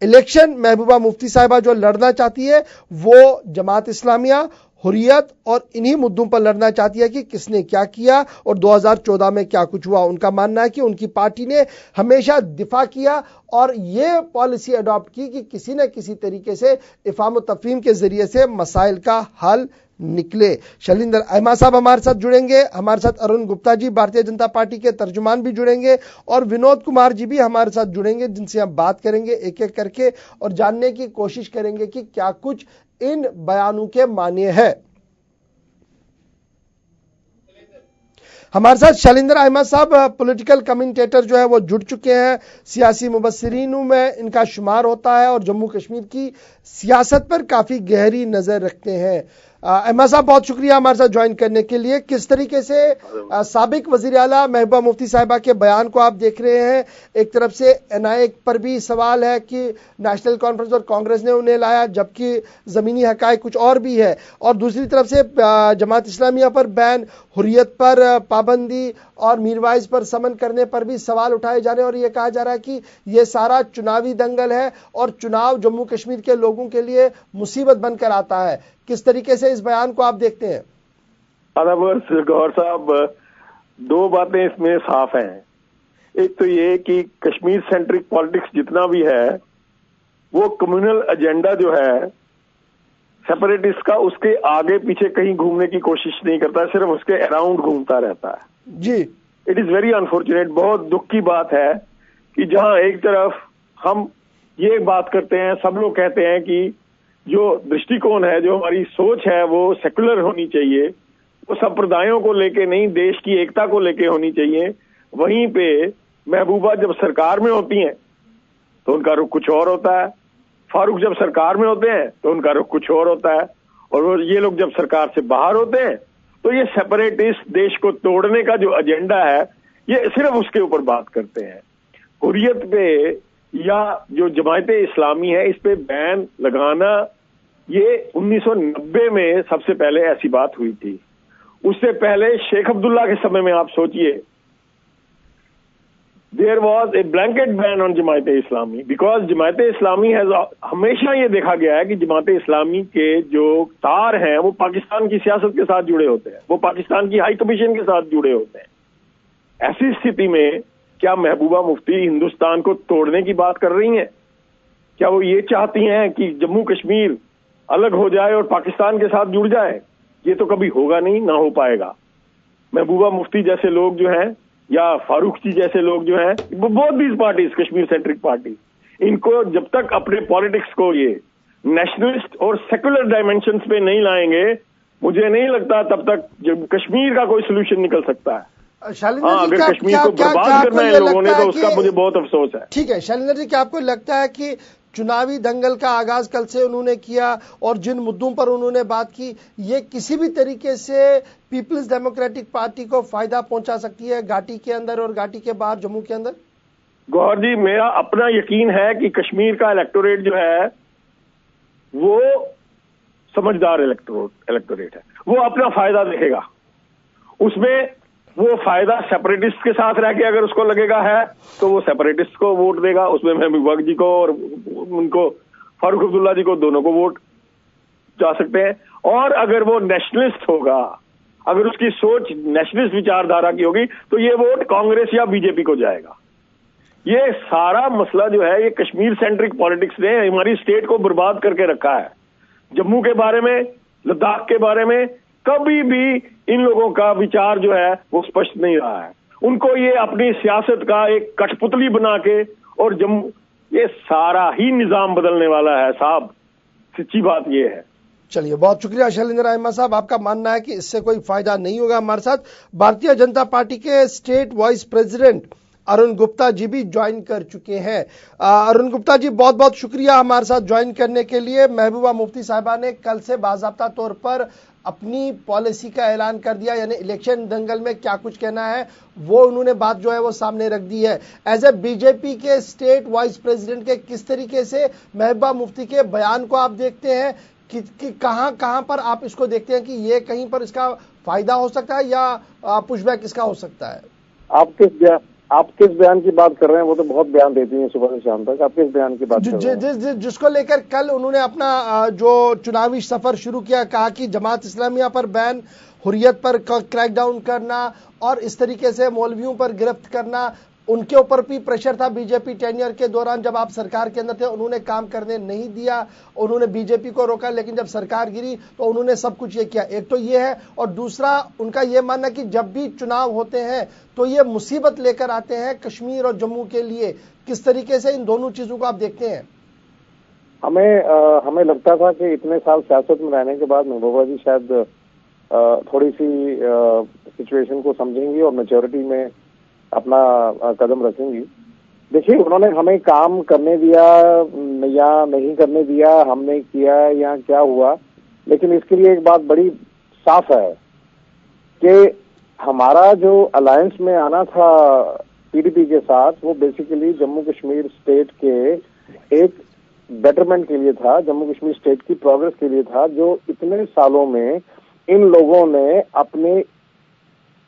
इलेक्शन महबूबा मुफ्ती साहिबा जो लड़ना चाहती है वो जमात इस्लामिया, हुर्रियत और इन्हीं मुद्दों पर लड़ना चाहती है कि किसने क्या किया और 2014 में क्या कुछ हुआ। उनका मानना है कि उनकी पार्टी ने हमेशा दिफा किया और यह पॉलिसी अडॉप्ट की कि किसी न किसी तरीके से इफ़ाम व तफ़हीम के जरिए से मसाइल का हल निकले। शैलेंद्र अहमा साहब हमारे साथ जुड़ेंगे, हमारे साथ अरुण गुप्ता जी भारतीय जनता पार्टी के तर्जुमान भी जुड़ेंगे और विनोद कुमार जी भी हमारे साथ जुड़ेंगे, जिनसे हम बात करेंगे एक एक करके और जानने की कोशिश करेंगे कि क्या कुछ इन बयानों के माने हैं। हमारे साथ शैलेंद्र अहमद साहब पॉलिटिकल कमेंटेटर जो है वो जुड़ चुके हैं, सियासी मुबस्सिरीनों में इनका शुमार होता है और जम्मू कश्मीर की सियासत पर काफी गहरी नजर रखते हैं। अहमद साहब बहुत शुक्रिया हमारे साथ ज्वाइन करने के लिए। किस तरीके से साबिक वजीर आला महबूबा मुफ्ती साहिबा के बयान को आप देख रहे हैं? एक तरफ से एनआईए पर भी सवाल है कि नेशनल कॉन्फ्रेंस और कांग्रेस ने उन्हें लाया, जबकि जमीनी हकायक कुछ और भी है, और दूसरी तरफ से जमात इस्लामिया पर बैन, हुर्रियत पर पाबंदी और मीरवाइज पर समन करने पर भी सवाल उठाए जा रहे हैं और यह कहा जा रहा है कि यह सारा चुनावी दंगल है और चुनाव जम्मू कश्मीर के लोगों के लिए मुसीबत बनकर आता है। किस तरीके से इस बयान को आप देखते हैं? गौर साहब, दो बातें इसमें साफ हैं। एक तो ये कि कश्मीर सेंट्रिक पॉलिटिक्स जितना भी है वो कम्युनल एजेंडा जो है सेपरेटिस्ट का, उसके आगे पीछे कहीं घूमने की कोशिश नहीं करता, सिर्फ उसके अराउंड घूमता रहता है जी। इट इज वेरी अनफॉर्चुनेट, बहुत दुख की बात है कि जहां एक तरफ हम ये बात करते हैं, सब लोग कहते हैं कि जो दृष्टिकोण है, जो हमारी सोच है वो सेकुलर होनी चाहिए, वो संप्रदायों को लेके नहीं, देश की एकता को लेके होनी चाहिए। वहीं पे महबूबा जब सरकार में होती हैं तो उनका रुख कुछ और होता है। फारूक जब सरकार में होते हैं तो उनका रुख कुछ और होता है, और ये लोग जब सरकार से बाहर होते हैं तो ये सेपरेटिस्ट देश को तोड़ने का जो एजेंडा है ये सिर्फ उसके ऊपर बात करते हैं। हुर्रियत पे या जो जमायते इस्लामी है इस पे बैन लगाना, ये 1990 में सबसे पहले ऐसी बात हुई थी। उससे पहले शेख अब्दुल्ला के समय में आप सोचिए, there was a blanket ban on Jamaat Islami, because Jamaat Islami has, हमेशा ये देखा गया है कि जमायत इस्लामी के जो तार हैं वो पाकिस्तान की सियासत के साथ जुड़े होते हैं, वो पाकिस्तान की हाई कमीशन के साथ जुड़े होते हैं। ऐसी स्थिति में क्या महबूबा मुफ्ती हिंदुस्तान को तोड़ने की बात कर रही हैं? क्या वो ये चाहती हैं कि जम्मू कश्मीर अलग हो जाए और पाकिस्तान के साथ जुड़ जाए? ये तो कभी होगा नहीं, ना हो पाएगा। महबूबा मुफ्ती जैसे लोग जो हैं या फारूक जी जैसे लोग जो हैं, both these parties, Kashmir centric party, इनको जब तक अपने पॉलिटिक्स को ये नेशनलिस्ट और सेकुलर डायमेंशंस पे नहीं लाएंगे, मुझे नहीं लगता तब तक जब कश्मीर का कोई सोल्यूशन निकल सकता है। अगर कश्मीर को बर्बाद करना है लोगों ने तो उसका मुझे बहुत अफसोस है। ठीक है शैलेंद्र जी, क्या आपको लगता है कि चुनावी दंगल का आगाज कल से उन्होंने किया और जिन मुद्दों पर उन्होंने बात की, ये किसी भी तरीके से पीपल्स डेमोक्रेटिक पार्टी को फायदा पहुंचा सकती है घाटी के अंदर और घाटी के बाहर, जम्मू के अंदर? गौहर जी, मेरा अपना यकीन है कि कश्मीर का इलेक्टोरेट जो है वो समझदार इलेक्टोरेट है, वो अपना फायदा देखेगा। उसमें वो फायदा सेपरेटिस्ट के साथ रह के अगर उसको लगेगा है तो वो सेपरेटिस्ट को वोट देगा, उसमें महबूबा जी को और उनको फारूक अब्दुल्ला जी को दोनों को वोट जा सकते हैं। और अगर वो नेशनलिस्ट होगा, अगर उसकी सोच नेशनलिस्ट विचारधारा की होगी तो ये वोट कांग्रेस या बीजेपी को जाएगा। ये सारा मसला जो है ये कश्मीर सेंट्रिक पॉलिटिक्स ने हमारी स्टेट को बर्बाद करके रखा है। जम्मू के बारे में, लद्दाख के बारे में कभी भी इन लोगों का विचार जो है वो स्पष्ट नहीं रहा है। उनको ये अपनी सियासत का एक कठपुतली बना के और जम्मू, ये सारा ही निजाम बदलने वाला है साहब, सच्ची बात ये है। चलिए, बहुत शुक्रिया शैलेंद्र अहमद साहब, आपका मानना है कि इससे कोई फायदा नहीं होगा। हमारे साथ भारतीय जनता पार्टी के state vice president Arun Gupta ji भी ज्वाइन कर चुके हैं। अरुण गुप्ता जी, बहुत बहुत शुक्रिया हमारे साथ ज्वाइन करने के लिए। महबूबा मुफ्ती साहिबा ने कल से बाज़ाब्ता तौर पर अपनी पॉलिसी का ऐलान कर दिया, यानी इलेक्शन दंगल में क्या कुछ कहना है वो उन्होंने बात जो है वो सामने रख दी है। एज ए बीजेपी के स्टेट वाइस प्रेसिडेंट के किस तरीके से महबूबा मुफ्ती के बयान को आप देखते हैं कि कहां पर आप इसको देखते हैं कि ये कहीं पर इसका फायदा हो सकता है या पुशबैक इसका हो सकता है? आप किस बयान की बात कर रहे हैं? वो तो बहुत बयान देती हैं सुबह से शाम तक। आप किस बयान की बात कर रहे हैं? जिसको लेकर कल उन्होंने अपना जो चुनावी सफर शुरू किया, कहा कि जमात इस्लामिया पर बैन, हुर्रियत पर क्रैकडाउन करना और इस तरीके से मौलवियों पर गिरफ्त करना, उनके ऊपर भी प्रेशर था बीजेपी टेन्योर के दौरान जब आप सरकार के अंदर थे, उन्होंने काम करने नहीं दिया, उन्होंने बीजेपी को रोका, लेकिन जब सरकार गिरी तो उन्होंने सब कुछ ये किया। एक तो ये है, और दूसरा उनका ये मानना कि जब भी चुनाव होते हैं तो ये मुसीबत लेकर आते हैं कश्मीर और जम्मू के लिए। किस तरीके से इन दोनों चीजों को आप देखते हैं? हमें लगता था कि इतने साल सियासत में रहने के बाद महबूबा जी शायद थोड़ी सी सिचुएशन को समझेंगी और मैच्योरिटी में अपना कदम रखेंगी। देखिए, उन्होंने हमें काम करने दिया या नहीं करने दिया, हमने किया या क्या हुआ, लेकिन इसके लिए एक बात बड़ी साफ है कि हमारा जो अलायंस में आना था पीडीपी के साथ, वो बेसिकली जम्मू कश्मीर स्टेट के एक बेटरमेंट के लिए था, जम्मू कश्मीर स्टेट की प्रोग्रेस के लिए था, जो इतने सालों में इन लोगों ने अपने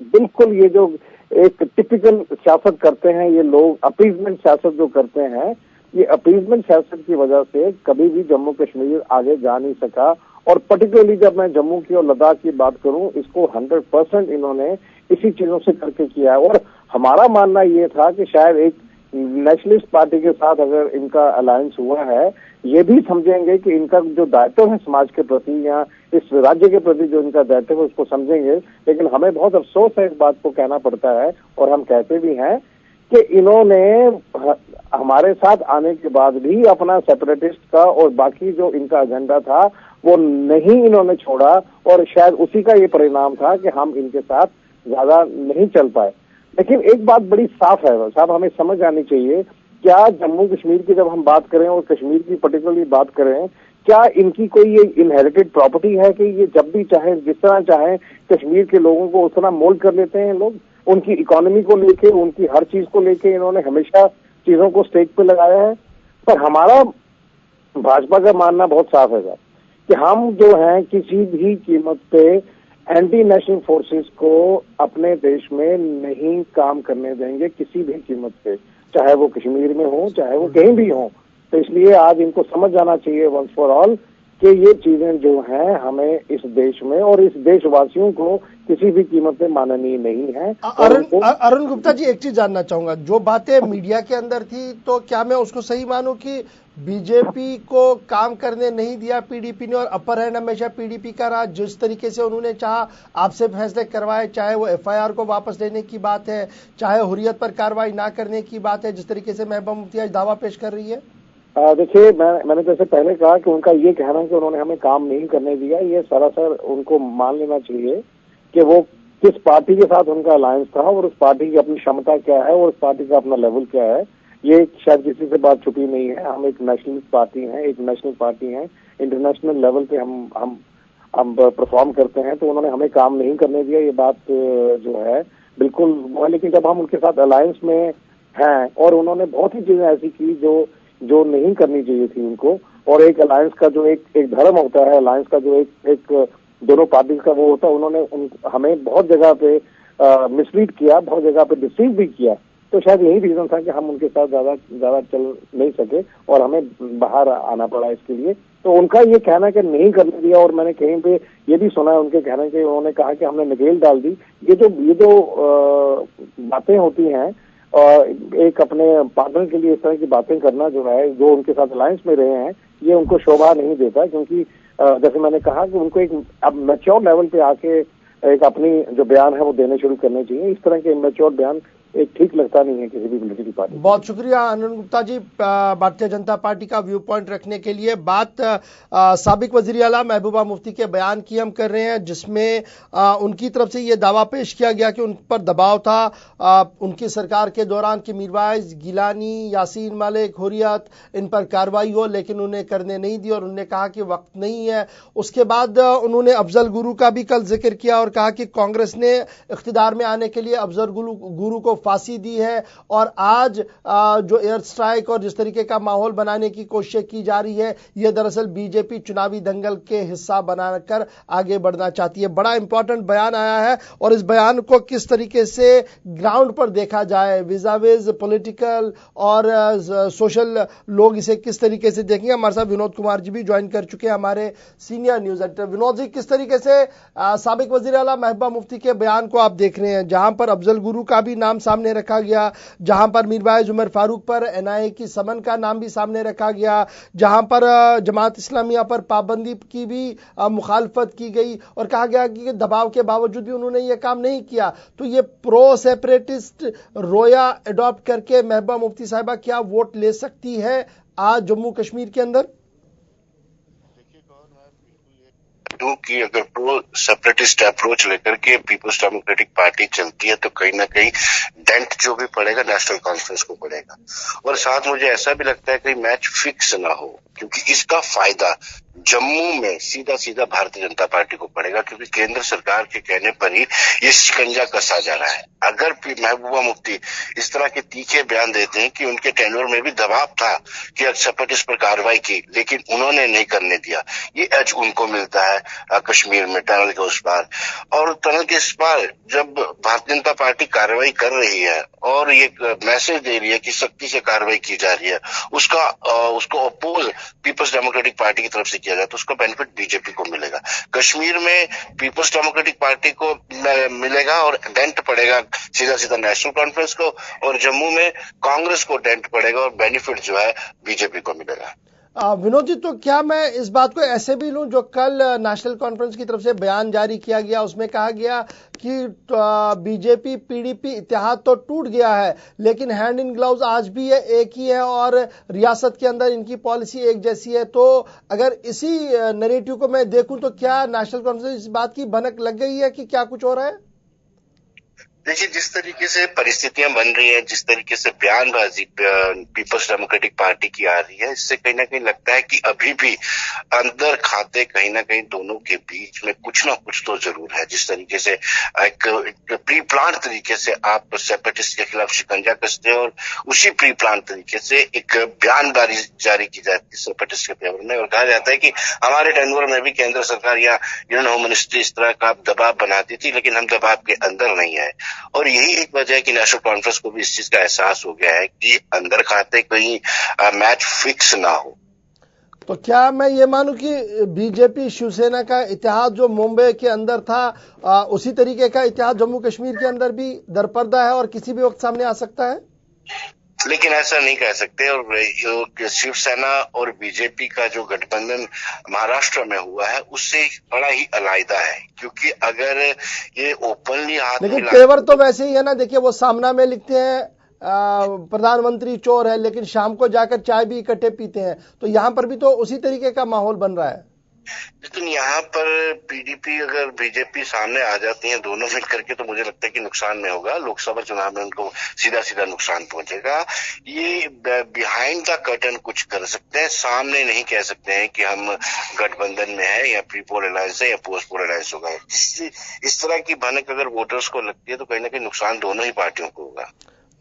बिल्कुल ये जो एक टिपिकल सियासत करते हैं ये लोग, अपीजमेंट सियासत जो करते हैं, ये अपीजमेंट सियासत की वजह से कभी भी जम्मू कश्मीर आगे जा नहीं सका। और पर्टिकुलरली जब मैं जम्मू की और लद्दाख की बात करूं, इसको 100% इन्होंने इसी चीजों से करके किया है। और हमारा मानना ये था कि शायद एक नेशनलिस्ट पार्टी के साथ अगर इनका अलायंस हुआ है, ये भी समझेंगे कि इनका जो दायित्व है समाज के प्रति या इस राज्य के प्रति जो इनका दायित्व है उसको समझेंगे। लेकिन हमें बहुत अफसोस है इस बात को कहना पड़ता है, और हम कहते भी हैं कि इन्होंने हमारे साथ आने के बाद भी अपना सेपरेटिस्ट का और बाकी जो इनका एजेंडा था वो नहीं इन्होंने छोड़ा, और शायद उसी का ये परिणाम था कि हम इनके साथ ज्यादा नहीं चल पाए। लेकिन एक बात बड़ी साफ है साहब, हमें समझ आनी चाहिए क्या जम्मू कश्मीर की जब हम बात करें और कश्मीर की पर्टिकुलरली बात करें, क्या इनकी कोई ये इनहेरिटेड प्रॉपर्टी है कि ये जब भी चाहे जिस तरह चाहे कश्मीर के लोगों को उस तरह मोल्ड कर लेते हैं लोग? उनकी इकोनॉमी को लेके, उनकी हर चीज को लेके इन्होंने हमेशा चीजों को स्टेक पे लगाया है। पर हमारा भाजपा का मानना बहुत साफ है साहब कि हम जो हैं किसी भी कीमत पे एंटी नेशनल फोर्सेस को अपने देश में नहीं काम करने देंगे किसी भी कीमत पे, चाहे वो कश्मीर में हो चाहे वो कहीं भी हो। तो इसलिए आज इनको समझ जाना चाहिए वंस फॉर ऑल कि ये चीजें जो हैं हमें इस देश में और इस देशवासियों को किसी भी कीमत पे माननीय नहीं है। अरुण गुप्ता जी, एक चीज जानना चाहूंगा, जो बातें मीडिया के अंदर थी तो क्या मैं उसको सही मानूं कि बीजेपी को काम करने नहीं दिया पीडीपी ने और अपर हैंड हमेशा पीडीपी का रहा? जिस तरीके से उन्होंने चाहा आपसे फैसले करवाए, चाहे वो एफआईआर को वापस लेने की बात है, चाहे हुर्रियत पर कार्रवाई ना करने की बात है, जिस तरीके से महबूबा मुफ्ती आज दावा पेश कर रही है। देखिए, मैंने जैसे पहले कहा कि उनका ये कहना है कि उन्होंने हमें काम नहीं करने दिया, ये सरासर उनको मान लेना चाहिए कि वो किस पार्टी के साथ उनका अलायंस था और उस पार्टी की अपनी क्षमता क्या है और उस पार्टी का अपना लेवल क्या है। ये शायद किसी से बात छुपी नहीं है। हम एक नेशनलिस्ट पार्टी हैं, एक नेशनल पार्टी हैं, इंटरनेशनल लेवल पे हम परफॉर्म करते हैं। तो उन्होंने हमें काम नहीं करने दिया, ये बात जो है बिल्कुल। लेकिन जब हम उनके साथ अलायंस में हैं और उन्होंने बहुत ही चीजें ऐसी की जो नहीं करनी चाहिए थी उनको, और एक अलायंस का जो एक धर्म होता है, अलायंस का जो एक दोनों पार्टी का वो होता है, उन्होंने हमें बहुत जगह पे मिसलीड किया, बहुत जगह पे डिसीव भी किया। तो शायद यही रीजन था कि हम उनके साथ ज्यादा चल नहीं सके और हमें बाहर आना पड़ा इसके लिए। तो उनका ये कहना कि नहीं करने दिया, और मैंने कहीं पे ये भी सुना है उनके कहने के, उन्होंने कहा कि हमने नकेल डाल दी। ये जो बातें होती हैं और एक अपने पार्टनर के लिए इस तरह की बातें करना जो है, जो उनके साथ अलायंस में रहे हैं, ये उनको शोभा नहीं देता। क्योंकि जैसे मैंने कहा कि उनको एक अब मैच्योर लेवल पे आके एक अपनी जो बयान है वो देने शुरू करने चाहिए। इस तरह के इमेच्योर बयान एक ठीक लगता नहीं है किसी भी पॉलिटिकल पार्टी। बहुत शुक्रिया अरुण गुप्ता जी, भारतीय जनता पार्टी का व्यू पॉइंट रखने के लिए। बात साबिक वजीर आला महबूबा मुफ्ती के बयान की हम कर रहे हैं, जिसमें उनकी तरफ से ये दावा पेश किया गया कि उन पर दबाव था उनकी सरकार के दौरान कि मीरवाइज, गिलानी, यासीन मलिक, हुर्रियत, इन पर कार्रवाई हो, लेकिन उन्हें करने नहीं दी और उन्होंने कहा कि वक्त नहीं है। उसके बाद उन्होंने अफजल गुरु का भी कल जिक्र किया और कहा कि कांग्रेस ने इख्तिदार में आने के लिए अफजल गुरु को फांसी दी है और आज जो एयर स्ट्राइक और जिस तरीके का माहौल बनाने की कोशिश की जा रही है, यह दरअसल बीजेपी चुनावी दंगल के हिस्सा बनाकर आगे बढ़ना चाहती है। बड़ा इंपॉर्टेंट बयान आया है और इस बयान को किस तरीके से ग्राउंड पर देखा जाए, विजाविज पॉलिटिकल और सोशल लोग इसे किस तरीके से देखेंगे। हमारे साथ विनोद कुमार जी भी ज्वाइन कर चुके हैं, हमारे senior news editor. Vinod ji, किस तरीके से साबिक वजीर आला महबूबा मुफ्ती के बयान को आप देख रहे हैं, जहां पर अफजल गुरु का भी नाम सामने रखा गया, जहां पर मीरवाइज उमर फारूक पर एनआईए की समन का नाम भी सामने रखा गया, जहां पर जमात इस्लामिया पर पाबंदी की भी मुखालफत की गई और कहा गया कि दबाव के बावजूद भी उन्होंने ये काम नहीं किया। तो ये प्रो सेपरेटिस्ट रोया अडॉप्ट करके महबूबा मुफ्ती साहिबा क्या वोट ले सकती है आज जम्मू कश्मीर के अंदर? कि अगर प्रो सेपरेटिस्ट अप्रोच लेकर के पीपल्स डेमोक्रेटिक पार्टी चलती है तो कहीं ना कहीं डेंट जो भी पड़ेगा नेशनल कॉन्फ्रेंस को पड़ेगा। और साथ मुझे ऐसा भी लगता है कि मैच फिक्स ना हो, क्योंकि इसका फायदा जम्मू में सीधा भारतीय जनता पार्टी को पड़ेगा, क्योंकि केंद्र सरकार के कहने पर ही ये शिकंजा कसा जा रहा है। अगर महबूबा मुफ्ती इस तरह के तीखे बयान देते हैं कि उनके टेन्योर में भी दबाव था कि सेपरेटिस्ट पर कार्रवाई की, लेकिन उन्होंने नहीं करने दिया, ये एज उनको मिलता है कश्मीर में टनल के उस पार। और टनल के इस पार जब भारतीय जनता पार्टी कार्रवाई कर रही है और ये मैसेज दे रही है कि सख्ती से कार्रवाई की जा रही है, उसको अपोज पीपल्स डेमोक्रेटिक पार्टी की तरफ से किया जाए तो उसका बेनिफिट बीजेपी को मिलेगा। कश्मीर में पीपल्स डेमोक्रेटिक पार्टी को मिलेगा और डेंट पड़ेगा सीधा नेशनल कॉन्फ्रेंस को, और जम्मू में कांग्रेस को डेंट पड़ेगा और बेनिफिट जो है बीजेपी को मिलेगा। विनोद जी, तो क्या मैं इस बात को ऐसे भी लूं जो कल नेशनल कॉन्फ्रेंस की तरफ से बयान जारी किया गया, उसमें कहा गया कि बीजेपी पीडीपी इत्तेहाद तो टूट गया है, लेकिन हैंड इन ग्लव्स आज भी ये एक ही है और रियासत के अंदर इनकी पॉलिसी एक जैसी है। तो अगर इसी नैरेटिव को मैं देखूं तो क्या नेशनल कॉन्फ्रेंस इस बात की भनक लग गई है कि क्या कुछ हो रहा है? देखिए, जिस तरीके से परिस्थितियां बन रही हैं, जिस तरीके से बयानबाजी पीपल्स डेमोक्रेटिक पार्टी की आ रही है, इससे कहीं ना कहीं लगता है कि अभी भी अंदर खाते कहीं ना कहीं दोनों के बीच में कुछ ना कुछ तो जरूर है। जिस तरीके से एक प्री प्लान तरीके से आप सेपरेटिस्ट के खिलाफ शिकंजा कसते हैं और उसी प्री प्लान तरीके से एक बयानबाजी जारी की जाती है सेपरेटिस्ट के फेवर में, और कहा जाता है कि हमारे टेन्योर में भी केंद्र सरकार या यूनियन होम मिनिस्ट्री इस तरह का दबाव बनाती थी, लेकिन हम दबाव के अंदर नहीं आए। और यही एक वजह है कि नेशनल कॉन्फ्रेंस को भी इस चीज का एहसास हो गया है कि अंदर खाते कहीं मैच फिक्स ना हो। तो क्या मैं ये मानूं कि बीजेपी शिवसेना का इतिहास जो मुंबई के अंदर था उसी तरीके का इतिहास जम्मू कश्मीर के अंदर भी दरपर्दा है और किसी भी वक्त सामने आ सकता है? लेकिन ऐसा नहीं कह सकते। और शिवसेना और बीजेपी का जो गठबंधन महाराष्ट्र में हुआ है उससे बड़ा ही अलग है, क्योंकि अगर ये ओपनली हाथ, लेकिन तेवर तो वैसे ही है ना। देखिए, वो सामना में लिखते हैं प्रधानमंत्री चोर है, लेकिन शाम को जाकर चाय भी इकट्ठे पीते हैं। तो यहाँ पर भी तो उसी तरीके का माहौल बन रहा है। लेकिन यहाँ पर पीडीपी अगर बीजेपी सामने आ जाती है दोनों मिल करके, तो मुझे लगता है कि नुकसान में होगा। लोकसभा चुनाव में उनको सीधा सीधा नुकसान पहुंचेगा। ये बिहाइंड द कर्टन कुछ कर सकते हैं, सामने नहीं कह सकते हैं कि हम गठबंधन में है या प्री पोल अलायंस है या पोस्ट पोल अलायंस होगा। इस तरह की भनक अगर वोटर्स को लगती है तो कहीं ना कहीं नुकसान दोनों ही पार्टियों को होगा।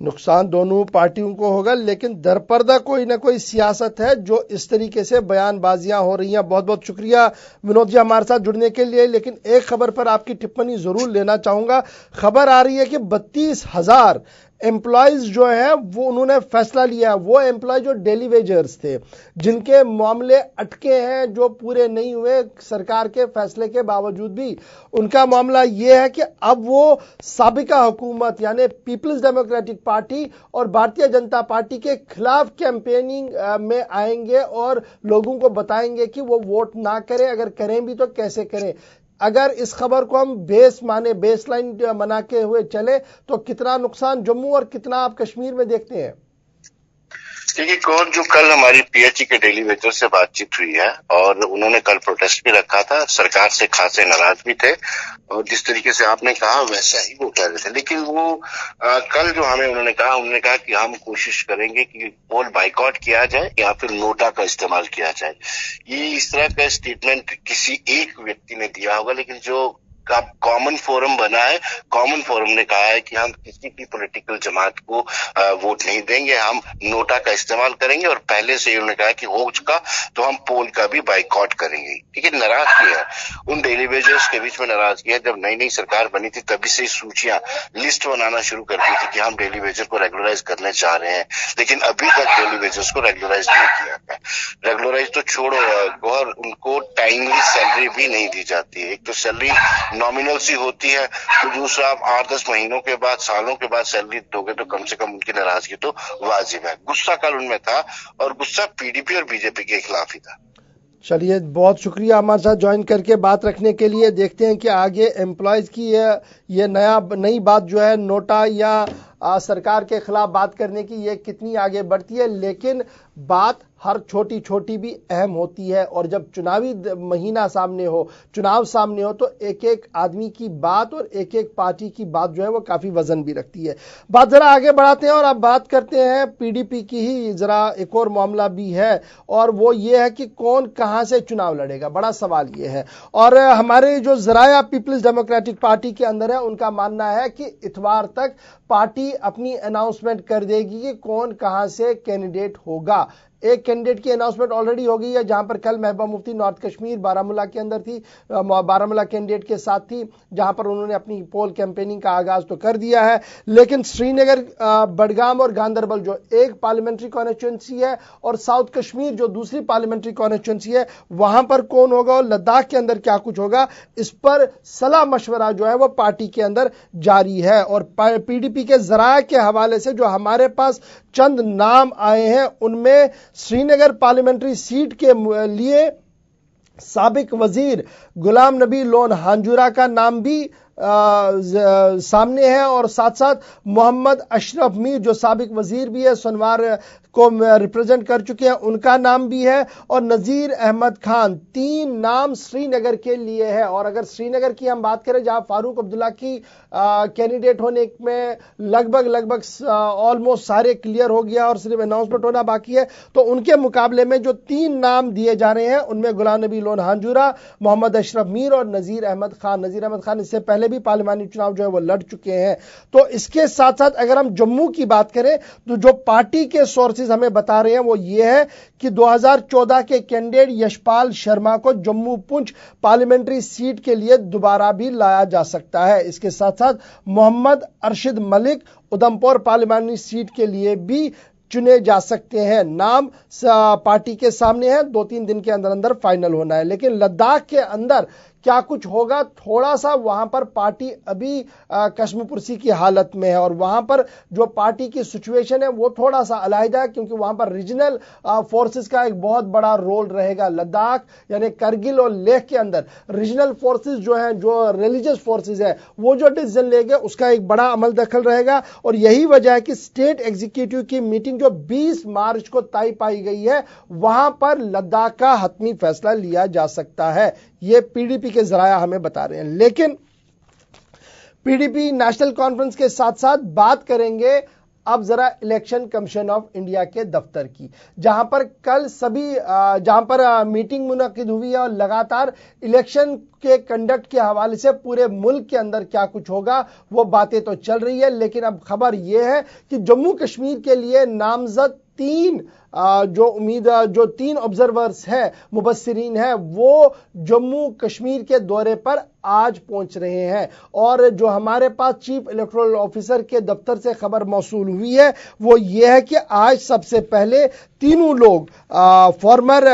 नुकसान दोनों पार्टियों को होगा, लेकिन दरपर्दा कोई ना कोई सियासत है जो इस तरीके से बयानबाजियां हो रही हैं। बहुत बहुत शुक्रिया विनोद जी हमारे साथ जुड़ने के लिए। लेकिन एक खबर पर आपकी टिप्पणी जरूर लेना चाहूंगा। खबर आ रही है कि 32,000 एम्प्लॉयज जो है वो उन्होंने फैसला लिया। वो एम्प्लॉय जो डेली वेजर्स थे, जिनके मामले अटके हैं, जो पूरे नहीं हुए सरकार के फैसले के बावजूद भी, उनका मामला ये है कि अब वो साबिका हुकूमत यानी पीपल्स डेमोक्रेटिक पार्टी और भारतीय जनता पार्टी के खिलाफ कैंपेनिंग में आएंगे और लोगों को बताएंगे कि वो वोट ना करें, अगर करें भी तो कैसे करें। अगर इस खबर को हम बेस लाइन बना के हुए चले तो कितना नुकसान जम्मू और कितना आप कश्मीर में देखते हैं? देखिए, कौन जो कल हमारी पीएचई के डेली वेजर से बातचीत हुई है और उन्होंने कल प्रोटेस्ट भी रखा था, सरकार से खासे नाराज भी थे और जिस तरीके से आपने कहा वैसा ही वो कह रहे थे। लेकिन वो कल जो उन्होंने कहा कि हम कोशिश करेंगे कि पोल बाइकआउट किया जाए या फिर नोटा का इस्तेमाल किया जाए। ये इस तरह का स्टेटमेंट किसी एक व्यक्ति ने दिया होगा, लेकिन जो का कॉमन फोरम बना है, कॉमन फोरम ने कहा है कि हम किसी भी पॉलिटिकल जमात को वोट नहीं देंगे, हम नोटा का इस्तेमाल करेंगे और पहले से उन्होंने कहा कि हो चुका तो हम पोल का भी बाइकआउट करेंगे। ठीक है, नाराजगी है उन डेली वेजर्स के बीच में। नाराजगी है, जब नई नई सरकार बनी थी तभी से सूचियां लिस्ट बनाना शुरू कर दी थी कि हम डेली वेजर को रेगुलराइज करने जा रहे हैं, लेकिन अभी तक डेली वेजर्स को रेगुलराइज नहीं किया गया। रेगुलराइज तो छोड़ो, और उनको टाइमली सैलरी भी नहीं दी जाती है। एक तो सैलरी नॉमिनल सी होती है, तो दूसरा आप 8-10 महीनों के बाद, सालों के बाद सैलरी दोगे तो कम से कम उनकी नाराजगी तो वाजिब है। गुस्सा कल उनमें था और गुस्सा पीडीपी और बीजेपी के खिलाफ ही था। चलिए, बहुत शुक्रिया हमारे साथ ज्वाइन करके बात रखने के लिए। देखते हैं कि आगे एम्प्लॉयज की ये नई बात जो है नोटा या सरकार के खिलाफ बात करने की, ये कितनी आगे बढ़ती है। लेकिन बात हर छोटी छोटी भी अहम होती है और जब चुनावी महीना सामने हो, चुनाव सामने हो, तो एक एक आदमी की बात और एक एक पार्टी की बात जो है वो काफी वजन भी रखती है। बात जरा आगे बढ़ाते हैं और अब बात करते हैं पीडीपी की ही। जरा एक और मामला भी है और वो ये है कि कौन कहां से चुनाव लड़ेगा, बड़ा सवाल ये है। और हमारे जो जराया पीपल्स डेमोक्रेटिक पार्टी के अंदर है, उनका मानना है कि इतवार तक पार्टी अपनी अनाउंसमेंट कर देगी कि कौन कहां से कैंडिडेट होगा। एक कैंडिडेट की अनाउंसमेंट ऑलरेडी हो गई है, जहां पर कल महबूबा मुफ्ती नॉर्थ कश्मीर बारामूला के अंदर थी, बारामूला कैंडिडेट के साथ थी, जहां पर उन्होंने अपनी पोल कैंपेनिंग का आगाज तो कर दिया है। लेकिन श्रीनगर, बडगाम और गांधरबल जो एक पार्लियामेंट्री कॉन्स्टिट्यूंसी है और साउथ कश्मीर जो दूसरी पार्लियामेंट्री कॉन्स्टिट्यूंसी है, वहां पर कौन होगा और लद्दाख के अंदर क्या कुछ होगा, इस पर सलाह मशवरा जो है वो पार्टी के अंदर जारी है। और पीडीपी के जराया के हवाले से जो हमारे पास चंद नाम आए हैं, उनमें श्रीनगर पार्लियामेंट्री सीट के लिए साबिक वजीर गुलाम नबी लोन हांजुरा का नाम भी सामने है और साथ साथ मोहम्मद अशरफ मीर जो साबिक वजीर भी है, सुनवार को रिप्रेजेंट कर चुके हैं, उनका नाम भी है और नजीर अहमद खान। 3 नाम श्रीनगर के लिए है। और अगर श्रीनगर की हम बात करें जहां फारूक अब्दुल्ला की कैंडिडेट होने में लगभग ऑलमोस्ट सारे क्लियर हो गया और सिर्फ अनाउंसमेंट होना बाकी है, तो उनके मुकाबले में जो 3 नाम दिए जा रहे हैं उनमें गुलाम नबी लोन हांजूरा, मोहम्मद अशरफ मीर और नजीर अहमद खान। नजीर अहमद खान इससे पहले भी पार्लिमानी चुनाव जो है वो लड़ चुके हैं। तो इसके साथ साथ अगर हम जम्मू की बात करें तो जो पार्टी के सोर्सेज हमें बता रहे हैं वो ये है कि 2014 के कैंडिडेट यशपाल शर्मा को जम्मू पुंछ पार्लियामेंट्री सीट के लिए दोबारा भी लाया जा सकता है। इसके साथ साथ मोहम्मद अरशद मलिक उधमपुर पार्लियामेंट्री सीट के लिए भी चुने जा सकते हैं। नाम पार्टी के सामने है, 2-3 दिन के अंदर अंदर फाइनल होना है। लेकिन लद्दाख के अंदर क्या कुछ होगा, थोड़ा सा वहां पर पार्टी अभी कश्मपुरसी की हालत में है और वहां पर जो पार्टी की सिचुएशन है वो थोड़ा सा अलग है, क्योंकि वहां पर रीजनल फोर्सेस का एक बहुत बड़ा रोल रहेगा। लद्दाख यानी करगिल और लेह के अंदर रीजनल फोर्सेस जो हैं, जो रिलीजियस फोर्सेस है, वो जो डिसीजन लेंगे उसका एक बड़ा अमल दखल रहेगा। और यही वजह है कि स्टेट एग्जीक्यूटिव की मीटिंग जो 20 मार्च को तय पाई गई है, वहां पर लद्दाख का हतमी फैसला लिया जा सकता है। ये पीडीपी के जराया हमें बता रहे हैं। लेकिन पीडीपी नेशनल कॉन्फ्रेंस के साथ साथ बात करेंगे अब जरा इलेक्शन कमीशन ऑफ इंडिया के दफ्तर की, जहां पर कल जहां पर मीटिंग मुनक्किद हुई है और लगातार इलेक्शन के कंडक्ट के हवाले से पूरे मुल्क के अंदर क्या कुछ होगा वो बातें तो चल रही है। लेकिन अब खबर यह है कि जम्मू कश्मीर के लिए नामजद 3 ऑब्जर्वर्स हैं, मुबस्सिरीन हैं, वो जम्मू कश्मीर के दौरे पर आज पहुंच रहे हैं। और जो हमारे पास चीफ इलेक्टोरल ऑफिसर के दफ्तर से खबर मौसूल हुई है वो ये है कि आज सबसे पहले तीनों लोग फॉर्मर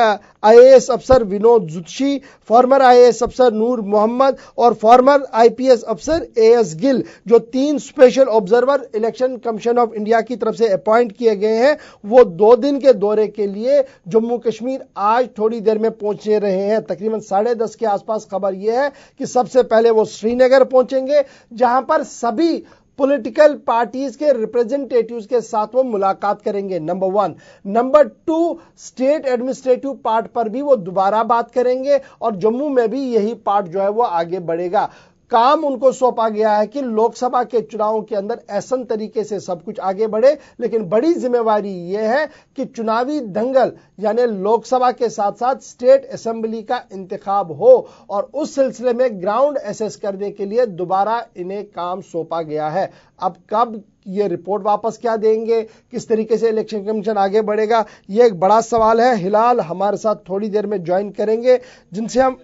आईएएस अफसर विनोद जुत्शी, फॉर्मर आईएएस अफसर नूर मोहम्मद और फॉर्मर आईपीएस अफसर एएस गिल, जो 3 special observer election commission of India की तरफ से अपॉइंट किए गए हैं, वो 2 दिन के दौरे के लिए जम्मू कश्मीर आज थोड़ी देर में पहुंचे रहे हैं। तकरीबन 10:30 के आसपास खबर यह है कि सबसे पहले वो श्रीनगर पहुंचेंगे, जहां पर सभी पॉलिटिकल पार्टीज के रिप्रेजेंटेटिव्स के साथ वो मुलाकात करेंगे, number 1। Number 2, state administrative part पर भी वो दोबारा बात करेंगे और जम्मू में भी यही पार्ट जो है वो आगे बढ़ेगा। काम उनको सौंपा गया है कि लोकसभा के चुनावों के अंदर ऐसन तरीके से सब कुछ आगे बढ़े, लेकिन बड़ी जिम्मेवारी यह है कि चुनावी दंगल यानी लोकसभा के साथ साथ स्टेट असेंबली का इंतखाब हो और उस सिलसिले में ग्राउंड एसेस करने के लिए दोबारा इन्हें काम सौंपा गया है। अब कब ये रिपोर्ट वापस क्या देंगे, किस तरीके से इलेक्शन कमीशन आगे बढ़ेगा, यह एक बड़ा सवाल है। हिलाल हमारे साथ थोड़ी देर में ज्वाइन करेंगे, जिनसे हम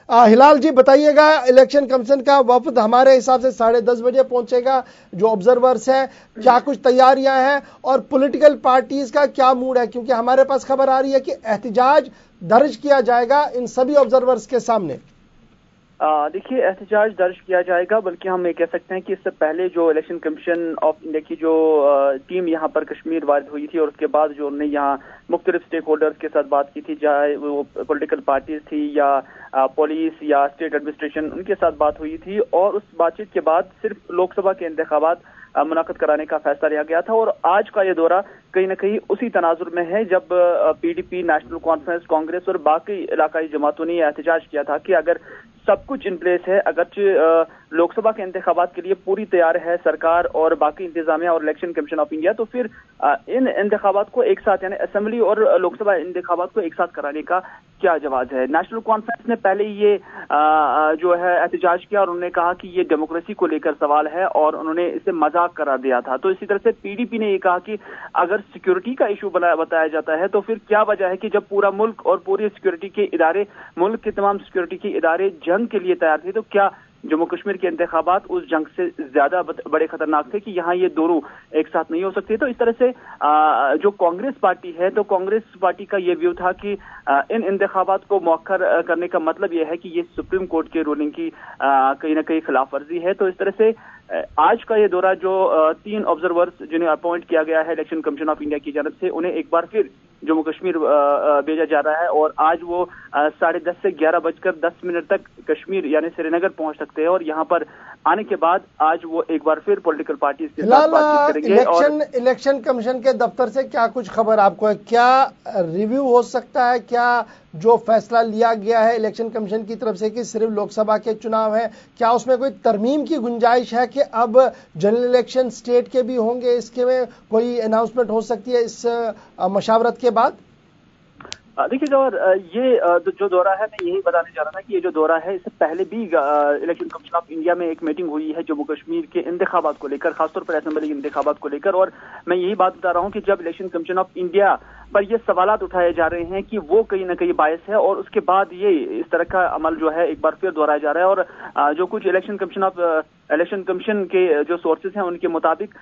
हिलाल जी बताइएगा, इलेक्शन कमीशन का वफद हमारे हिसाब से 10:30 बजे पहुंचेगा, जो ऑब्जर्वर्स हैं क्या कुछ तैयारियां हैं और पॉलिटिकल पार्टीज का क्या मूड है, क्योंकि हमारे पास खबर आ रही है कि एहतजाज दर्ज किया जाएगा इन सभी ऑब्जर्वर्स के सामने। देखिए, एहतजाज दर्ज किया जाएगा, बल्कि हम ये कह सकते हैं कि इससे पहले जो इलेक्शन कमीशन ऑफ इंडिया की जो टीम यहाँ पर कश्मीर वारिद हुई थी और उसके बाद जो उन्होंने यहाँ मुख्तलिफ स्टेक होल्डर्स के साथ बात की थी, चाहे वो पॉलिटिकल पार्टीज थी या पुलिस या स्टेट एडमिनिस्ट्रेशन, उनके साथ बात हुई थी और उस बातचीत के बाद सिर्फ लोकसभा के इंतखाबात मुनाकिद कराने का फैसला लिया गया था। और आज का ये दौरा कहीं ना कहीं उसी तनाजुर में है जब पीडीपी, नेशनल कॉन्फ्रेंस, कांग्रेस और बाकी इलाकाई जमातों ने एहतजाज किया था कि अगर सब कुछ इन प्लेस है, अगर लोकसभा के इंतखाबात के लिए पूरी तैयार है सरकार और बाकी इंतजामिया और इलेक्शन कमीशन ऑफ इंडिया, तो फिर इन इंतखाबात को एक साथ यानी असेंबली और लोकसभा इंतखाबात को एक साथ कराने का क्या जवाब है। नेशनल कॉन्फ्रेंस ने पहले ये जो है एहतजाज किया और उन्होंने कहा कि ये डेमोक्रेसी को लेकर सवाल है और उन्होंने इसे मजाक करार दिया था। तो इसी तरह से पीडीपी ने ये कहा कि अगर सिक्योरिटी का इशू बताया जाता है तो फिर क्या वजह है कि जब पूरा मुल्क और पूरी सिक्योरिटी के इदारे, मुल्क के तमाम सिक्योरिटी के इदारे जंग के लिए तैयार थे, तो क्या जम्मू कश्मीर के इंतखाबात उस जंग से ज्यादा बड़े खतरनाक थे कि यहाँ ये दोनों एक साथ नहीं हो सकते। तो इस तरह से जो कांग्रेस पार्टी है, तो कांग्रेस पार्टी का ये व्यू था कि इन इंतखाबात को मौखर करने का मतलब ये है कि ये सुप्रीम कोर्ट के रूलिंग की कहीं ना कहीं खिलाफ वर्जी है। तो इस तरह से आज का ये दौरा जो 3 ऑब्जर्वर्स जिन्हें अपॉइंट किया गया है इलेक्शन कमीशन ऑफ इंडिया की जानब से, उन्हें एक बार फिर जम्मू कश्मीर भेजा जा रहा है और आज वो 10:30 से 11:10 तक कश्मीर यानी श्रीनगर पहुंच सकते हैं और यहाँ पर आने के बाद आज वो एक बार फिर पॉलिटिकल पार्टी के साथ बातचीत करेंगे। इलेक्शन कमीशन के दफ्तर से क्या कुछ खबर आपको है? क्या रिव्यू हो सकता है? क्या जो फैसला लिया गया है इलेक्शन कमीशन की तरफ से कि सिर्फ लोकसभा के चुनाव है, क्या उसमें कोई तरमीम की गुंजाइश है कि अब जनरल इलेक्शन स्टेट के भी होंगे? इसके में कोई अनाउंसमेंट हो सकती है इस मशावरत के बाद? देखिए गौर, ये जो दौरा है, मैं यही बताने जा रहा था कि ये जो दौरा है इससे पहले भी इलेक्शन कमीशन ऑफ इंडिया में एक मीटिंग हुई है जम्मू कश्मीर के इंतखाबात को लेकर, खासतौर पर असेंबली के इंतखाबात को लेकर। और मैं यही बात बता रहा हूँ कि जब इलेक्शन कमीशन ऑफ इंडिया पर ये सवालात उठाए जा रहे हैं कि वो कहीं ना कहीं बायस है और उसके बाद ये इस तरह का अमल जो है एक बार फिर दोहराया जा रहा है। और जो कुछ इलेक्शन कमीशन के जो सोर्सेज हैं उनके मुताबिक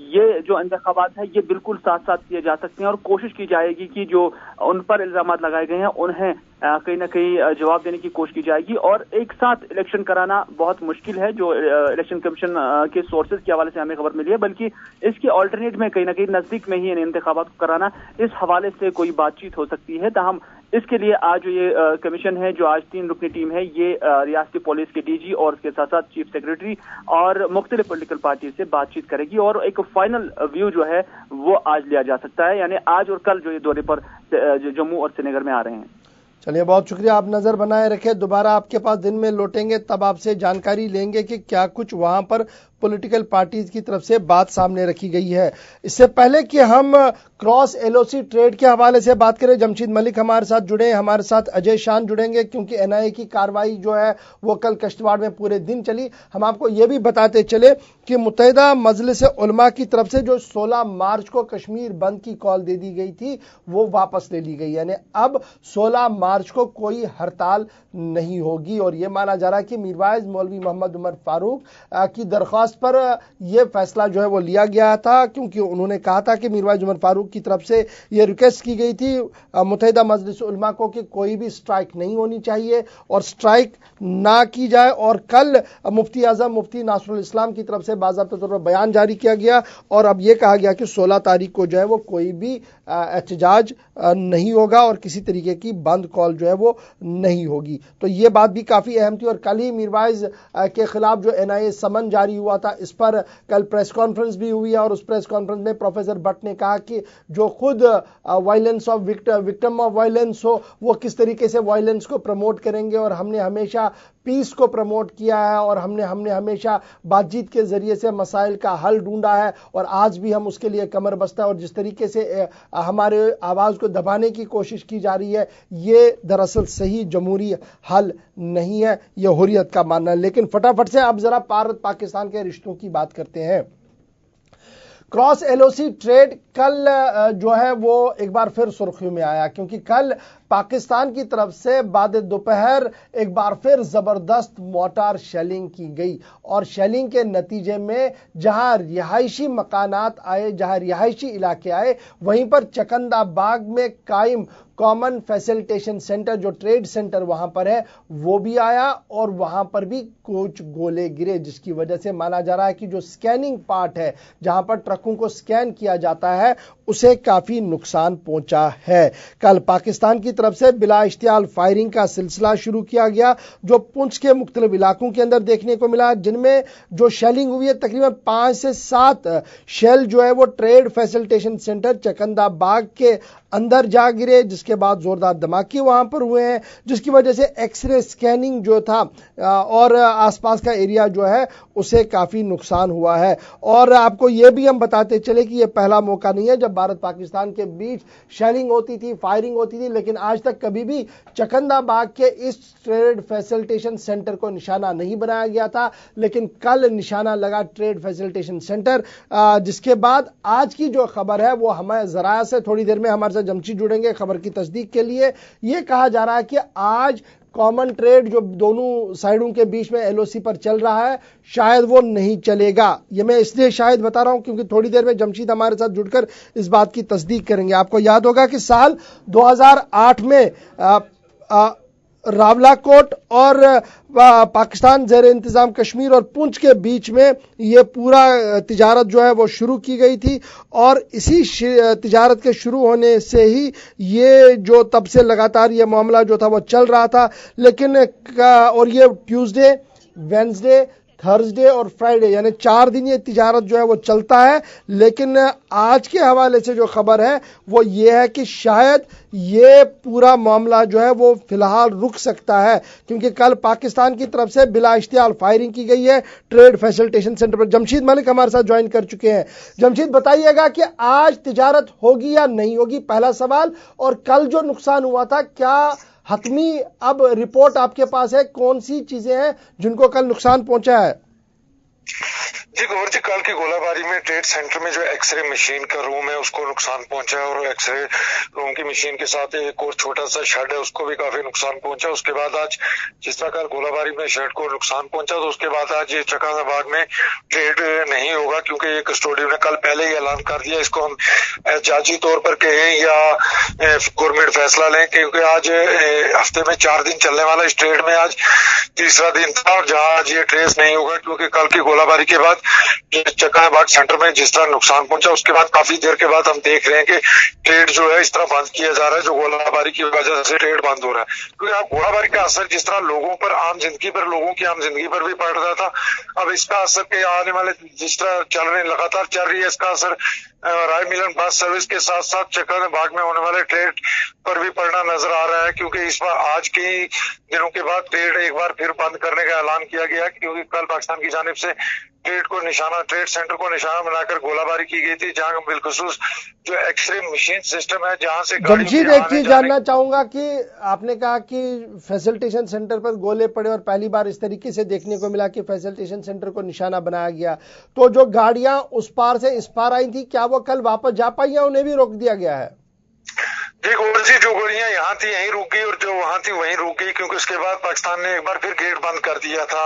ये जो इंतखाबात है ये बिल्कुल साथ साथ किए जा सकते हैं और कोशिश की जाएगी कि जो उन पर इल्जाम लगाए गए हैं उन्हें कहीं ना कहीं जवाब देने की कोशिश की जाएगी। और एक साथ इलेक्शन कराना बहुत मुश्किल है, जो इलेक्शन कमीशन के सोर्सेज के हवाले से हमें खबर मिली है, बल्कि इसके ऑल्टरनेट में कहीं ना कहीं नजदीक में ही इन इंतखाबात को कराना, इस हवाले से कोई बातचीत हो सकती है। ताहम इसके लिए आज ये कमीशन है जो आज 3 रुकनी टीम है, ये रियासती पुलिस के डीजी और उसके साथ साथ चीफ सेक्रेटरी और मुख्तलिफ पॉलिटिकल पार्टी से बातचीत करेगी और एक फाइनल व्यू जो है वो आज लिया जा सकता है, यानी आज और कल जो ये दौरे पर जम्मू और श्रीनगर में आ रहे हैं। चलिए, बहुत शुक्रिया, आप नजर बनाए रखें। दोबारा आपके पास दिन में लौटेंगे तब आपसे जानकारी लेंगे कि क्या कुछ वहां पर पॉलिटिकल पार्टीज की तरफ से बात सामने रखी गई है। इससे पहले कि हम क्रॉस एलओसी ट्रेड के हवाले से बात करें, जमशीद मलिक हमारे साथ जुड़े, हमारे साथ अजय शान जुड़ेंगे, क्योंकि एनआईए की कार्रवाई जो है वो कल किश्तवाड़ में पूरे दिन चली। हम आपको ये भी बताते चले कि मुत्तहिदा मजलिस उलमा की तरफ से जो 16 मार्च को कश्मीर बंद की कॉल दे दी गई थी वो वापस ले ली गई, यानी अब 16 मार्च को कोई हड़ताल नहीं होगी। और यह माना जा रहा है कि मीरवाइज मौलवी मोहम्मद उमर फारूक की दरख्वास्त पर यह फैसला जो है वो लिया गया था, क्योंकि उन्होंने कहा था कि मीरवाइज उमर फारूक की तरफ से यह रिक्वेस्ट की गई थी मुत्तहिदा मजलिस उलमा को कि कोई भी स्ट्राइक नहीं होनी चाहिए और स्ट्राइक ना की जाए। और कल मुफ्ती आजम मुफ्ती नासरुल इस्लाम की तरफ से बाज़ाब्ता तौर पर बयान जारी किया गया और अब यह कहा गया कि 16 तारीख को जो है वो कोई भी एहतजाज नहीं होगा और किसी तरीके की बंद कॉल जो है वो नहीं होगी। तो ये बात भी काफी अहम थी। और कल ही मीरवाइज के खिलाफ जो एनआईए समन जारी हुआ था, इस पर कल प्रेस कॉन्फ्रेंस भी हुई है और उस प्रेस कॉन्फ्रेंस में प्रोफेसर भट्ट ने कहा कि जो खुद violence of victim of violence हो वो किस तरीके से वायलेंस को प्रमोट करेंगे, और हमने हमेशा पीस को प्रमोट किया है और हमने हमेशा बातचीत के जरिए से मसाइल का हल ढूंढा है और आज भी हम उसके लिए कमर बस्ता है। और जिस तरीके से हमारे आवाज को दबाने की कोशिश की जा रही है ये दरअसल सही जमहूरी हल नहीं है, यह हुर्रियत का मानना है। लेकिन फटाफट से अब जरा भारत पाकिस्तान के रिश्तों की बात करते हैं। क्रॉस एलओसी ट्रेड कल जो है वो एक बार फिर सुर्खियों में आया, क्योंकि कल पाकिस्तान की तरफ से बाद दोपहर एक बार फिर जबरदस्त मोर्टार शेलिंग की गई और शेलिंग के नतीजे में जहां रिहायशी मकानात आए, जहां रिहायशी इलाके आए, वहीं पर चकंदा बाग में कायम कॉमन फैसिलिटेशन सेंटर जो ट्रेड सेंटर वहां पर है वो भी आया और वहां पर भी कुछ गोले गिरे, जिसकी वजह से माना जा रहा है कि जो स्कैनिंग पार्ट है जहां पर ट्रकों को स्कैन किया जाता है उसे काफी नुकसान पहुंचा है। कल पाकिस्तान की तरफ से बिला इश्तियाल फायरिंग का सिलसिला शुरू किया गया जो पुंछ के मुख्तलिफ इलाकों के अंदर देखने को मिला, जिनमें जो शेलिंग हुई है तकरीबन 5 से 7 शेल जो है वो ट्रेड फैसिलिटेशन सेंटर चकंदा बाग के अंदर जा गिरे, जिसके बाद जोरदार धमाके वहां पर हुए हैं, जिसकी वजह से एक्सरे स्कैनिंग जो था और आसपास का एरिया जो है उसे काफी नुकसान हुआ है। और आपको यह भी हम बताते चले कि यह पहला मौका नहीं है जब भारत पाकिस्तान के बीच शेलिंग होती थी, फायरिंग होती थी, लेकिन आज तक कभी भी चकंदा बाग के इस ट्रेड फैसिलिटेशन सेंटर को निशाना नहीं बनाया गया था, लेकिन कल निशाना लगा ट्रेड फैसिलिटेशन सेंटर। जिसके बाद आज की जो खबर है वो हमें जरा से थोड़ी देर में हमारे साथ जमशी जुड़ेंगे खबर की तस्दीक के लिए। यह कहा जा रहा है कि आज कॉमन ट्रेड जो दोनों साइडों के बीच में एलओसी पर चल रहा है शायद वो नहीं चलेगा। ये मैं इसलिए शायद बता रहा हूं क्योंकि थोड़ी देर में जमशीद हमारे साथ जुड़कर इस बात की तस्दीक करेंगे। आपको याद होगा कि साल 2008 में रावलाकोट और पाकिस्तान ज़ेर इंतज़ाम कश्मीर और पुंछ के बीच में ये पूरा तिजारत जो है वो शुरू की गई थी और इसी तिजारत के शुरू होने से ही ये जो तब से लगातार ये मामला जो था वो चल रहा था। लेकिन और ये ट्यूसडे, वेडनेसडे, थर्सडे और फ्राइडे यानी 4 दिन ये तिजारत जो है वो चलता है। लेकिन आज के हवाले से जो खबर है वो ये है कि शायद ये पूरा मामला जो है वो फिलहाल रुक सकता है, क्योंकि कल पाकिस्तान की तरफ से बिला इश्तियाल फायरिंग की गई है ट्रेड फैसिलिटेशन सेंटर पर। जमशीद मलिक हमारे साथ ज्वाइन कर चुके हैं। जमशीद, बताइएगा कि आज तिजारत होगी या नहीं होगी, पहला सवाल। और कल जो नुकसान हुआ था, क्या हतमी अब रिपोर्ट आपके पास है? कौन सी चीजें हैं जिनको कल नुकसान पहुंचा है? जी गौर जी, कल की गोलाबारी में ट्रेड सेंटर में जो एक्सरे मशीन का रूम है उसको नुकसान पहुंचा है और एक्सरे रूम की मशीन के साथ एक और छोटा सा शेड है उसको भी काफी नुकसान पहुंचा। उसके बाद आज जिस तरह कल गोलाबारी में शेड को नुकसान पहुंचा, तो उसके बाद आज ये चकानाबाद में ट्रेड नहीं होगा, क्योंकि ये कस्टोडियन ने कल पहले ही ऐलान कर दिया। इसको हम एहतियाती तौर पर कहें या गवर्नमेंट फैसला लें, क्योंकि आज हफ्ते में 4 दिन चलने वाला इस ट्रेड में आज तीसरा दिन था और जहां आज ये ट्रेस नहीं होगा, क्योंकि कल की गोलाबारी के बाद चकानाबाद सेंटर में जिस तरह नुकसान पहुंचा उसके बाद काफी देर के बाद हम देख रहे हैं कि ट्रेड जो है इस तरह बंद किया जा रहा है, जो गोलाबारी की वजह से ट्रेड बंद हो रहा है। क्योंकि अब गोलाबारी का असर जिस तरह लोगों पर, आम जिंदगी पर, लोगों की आम जिंदगी पर भी पड़ रहा था, अब इसका असर के आने वाले जिस तरह चल रहे लगातार चल रही है, इसका असर राय मिलन बस सर्विस के साथ साथ चकानाबाद में होने वाले ट्रेड पर भी पड़ना नजर आ रहा है। क्योंकि इस बार आज के दिनों के बाद ट्रेड एक बार फिर बंद करने का ऐलान किया गया, क्योंकि कल पाकिस्तान की जानिब से ट्रेड सेंटर को निशाना बनाकर गोलाबारी की गई थी, जहां बिलखुसूस जो एक्सरे मशीन सिस्टम है जहां से जमशीद, एक चीज जानना चाहूंगा कि आपने कहा कि फैसिलिटेशन सेंटर पर गोले पड़े और पहली बार इस तरीके से देखने को मिला कि फैसिलिटेशन सेंटर को निशाना बनाया गया, तो जो गाड़ियां उस पार से इस पार आई थी क्या वो कल वापस जा पाई या उन्हें भी रोक दिया गया है? जी गौर जी, जो गोलियां यहाँ थी यहीं रुक गई और जो वहां थी वहीं रुक गई, क्योंकि उसके बाद पाकिस्तान ने एक बार फिर गेट बंद कर दिया था,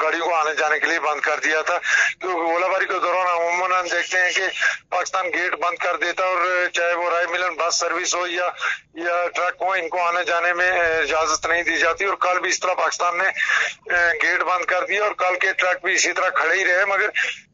गाड़ियों को आने जाने के लिए बंद कर दिया था। क्योंकि गोलाबारी के दौरान अमूमन हम देखते हैं कि पाकिस्तान गेट बंद कर देता और चाहे वो राय मिलन बस सर्विस हो या ट्रक हो, इनको आने जाने में इजाजत नहीं दी जाती। और कल भी इस तरह पाकिस्तान ने गेट बंद कर दिया और कल के ट्रक भी इसी तरह खड़े ही रहे। मगर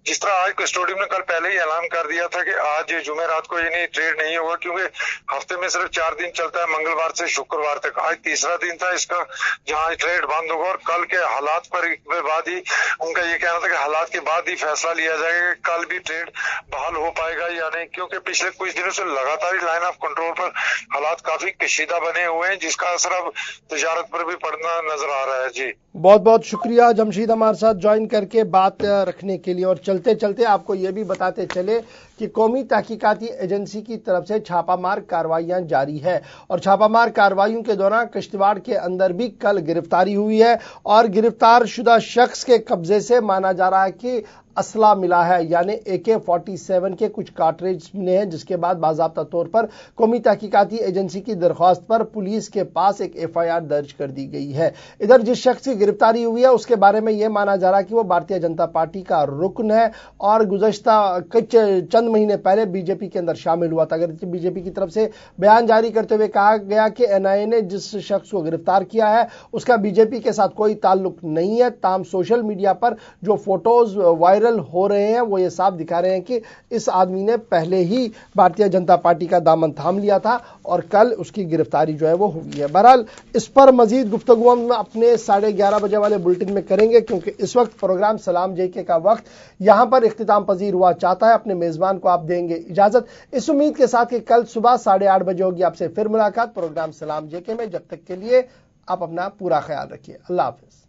जिस तरह आज कस्टोडियन ने कल पहले ही ऐलान कर दिया था कि आज जुमेरात को यानी ट्रेड नहीं होगा, क्योंकि हफ्ते में सिर्फ 4 दिन चलता है, मंगलवार से शुक्रवार तक। आज तीसरा दिन था इसका जहां ट्रेड बंद होगा और कल के हालात पर बाद ही उनका ये कहना था कि हालात के बाद ही फैसला लिया जाएगा कि कल भी ट्रेड बहाल हो पाएगा या नहीं, क्योंकि पिछले कुछ दिनों से लगातार ही लाइन ऑफ कंट्रोल पर हालात काफी कशीदा बने हुए हैं, जिसका असर अब तिजारत पर भी पड़ना नजर आ रहा है। जी बहुत बहुत शुक्रिया जमशीद हमारे साथ ज्वाइन करके बात रखने के लिए। और चलते चलते आपको ये भी बताते चले कि कौमी तहकीकाती एजेंसी की तरफ से छापामार कार्रवाइयां जारी है और छापामार कार्रवाइयों के दौरान किश्तवाड़ के अंदर भी कल गिरफ्तारी हुई है और गिरफ्तार शुदा शख्स के कब्जे से माना जा रहा है कि असला मिला है, यानी AK-47 के कुछ कार्ट्रिज मिले हैं, जिसके बाद बाज़ाब्ता तौर पर कौमी तहकीकाती एजेंसी की दरख्वास्त पर पुलिस के पास एक FIR दर्ज कर दी गई है। इधर जिस शख्स की गिरफ्तारी हुई है उसके बारे में यह माना जा रहा है कि वो भारतीय जनता पार्टी का रुकन है और गुज़श्ता चंद महीने पहले बीजेपी के अंदर शामिल हुआ था। अगर बीजेपी की तरफ से बयान जारी करते हुए कहा गया कि NIA ने जिस शख्स को गिरफ्तार किया है उसका बीजेपी के साथ कोई ताल्लुक नहीं है, ताम सोशल मीडिया पर जो फोटोज वायरल हो रहे हैं वो ये साफ दिखा रहे हैं कि इस आदमी ने पहले ही भारतीय जनता पार्टी का दामन थाम लिया था और कल उसकी गिरफ्तारी जो है वो हुई है। बहरहाल इस पर मजीद गुफ्तगू हम अपने 11:30 बजे वाले बुलेटिन में करेंगे, क्योंकि इस वक्त प्रोग्राम सलाम JK का वक्त यहां पर इख्तिताम पजीर हुआ चाहता है। अपने मेजबान को आप देंगे इजाजत, इस उम्मीद के साथ कि कल सुबह 8:30 बजे होगी आपसे फिर मुलाकात प्रोग्राम सलाम JK में। जब तक के लिए आप अपना पूरा ख्याल रखिए। अल्लाह हाफिज।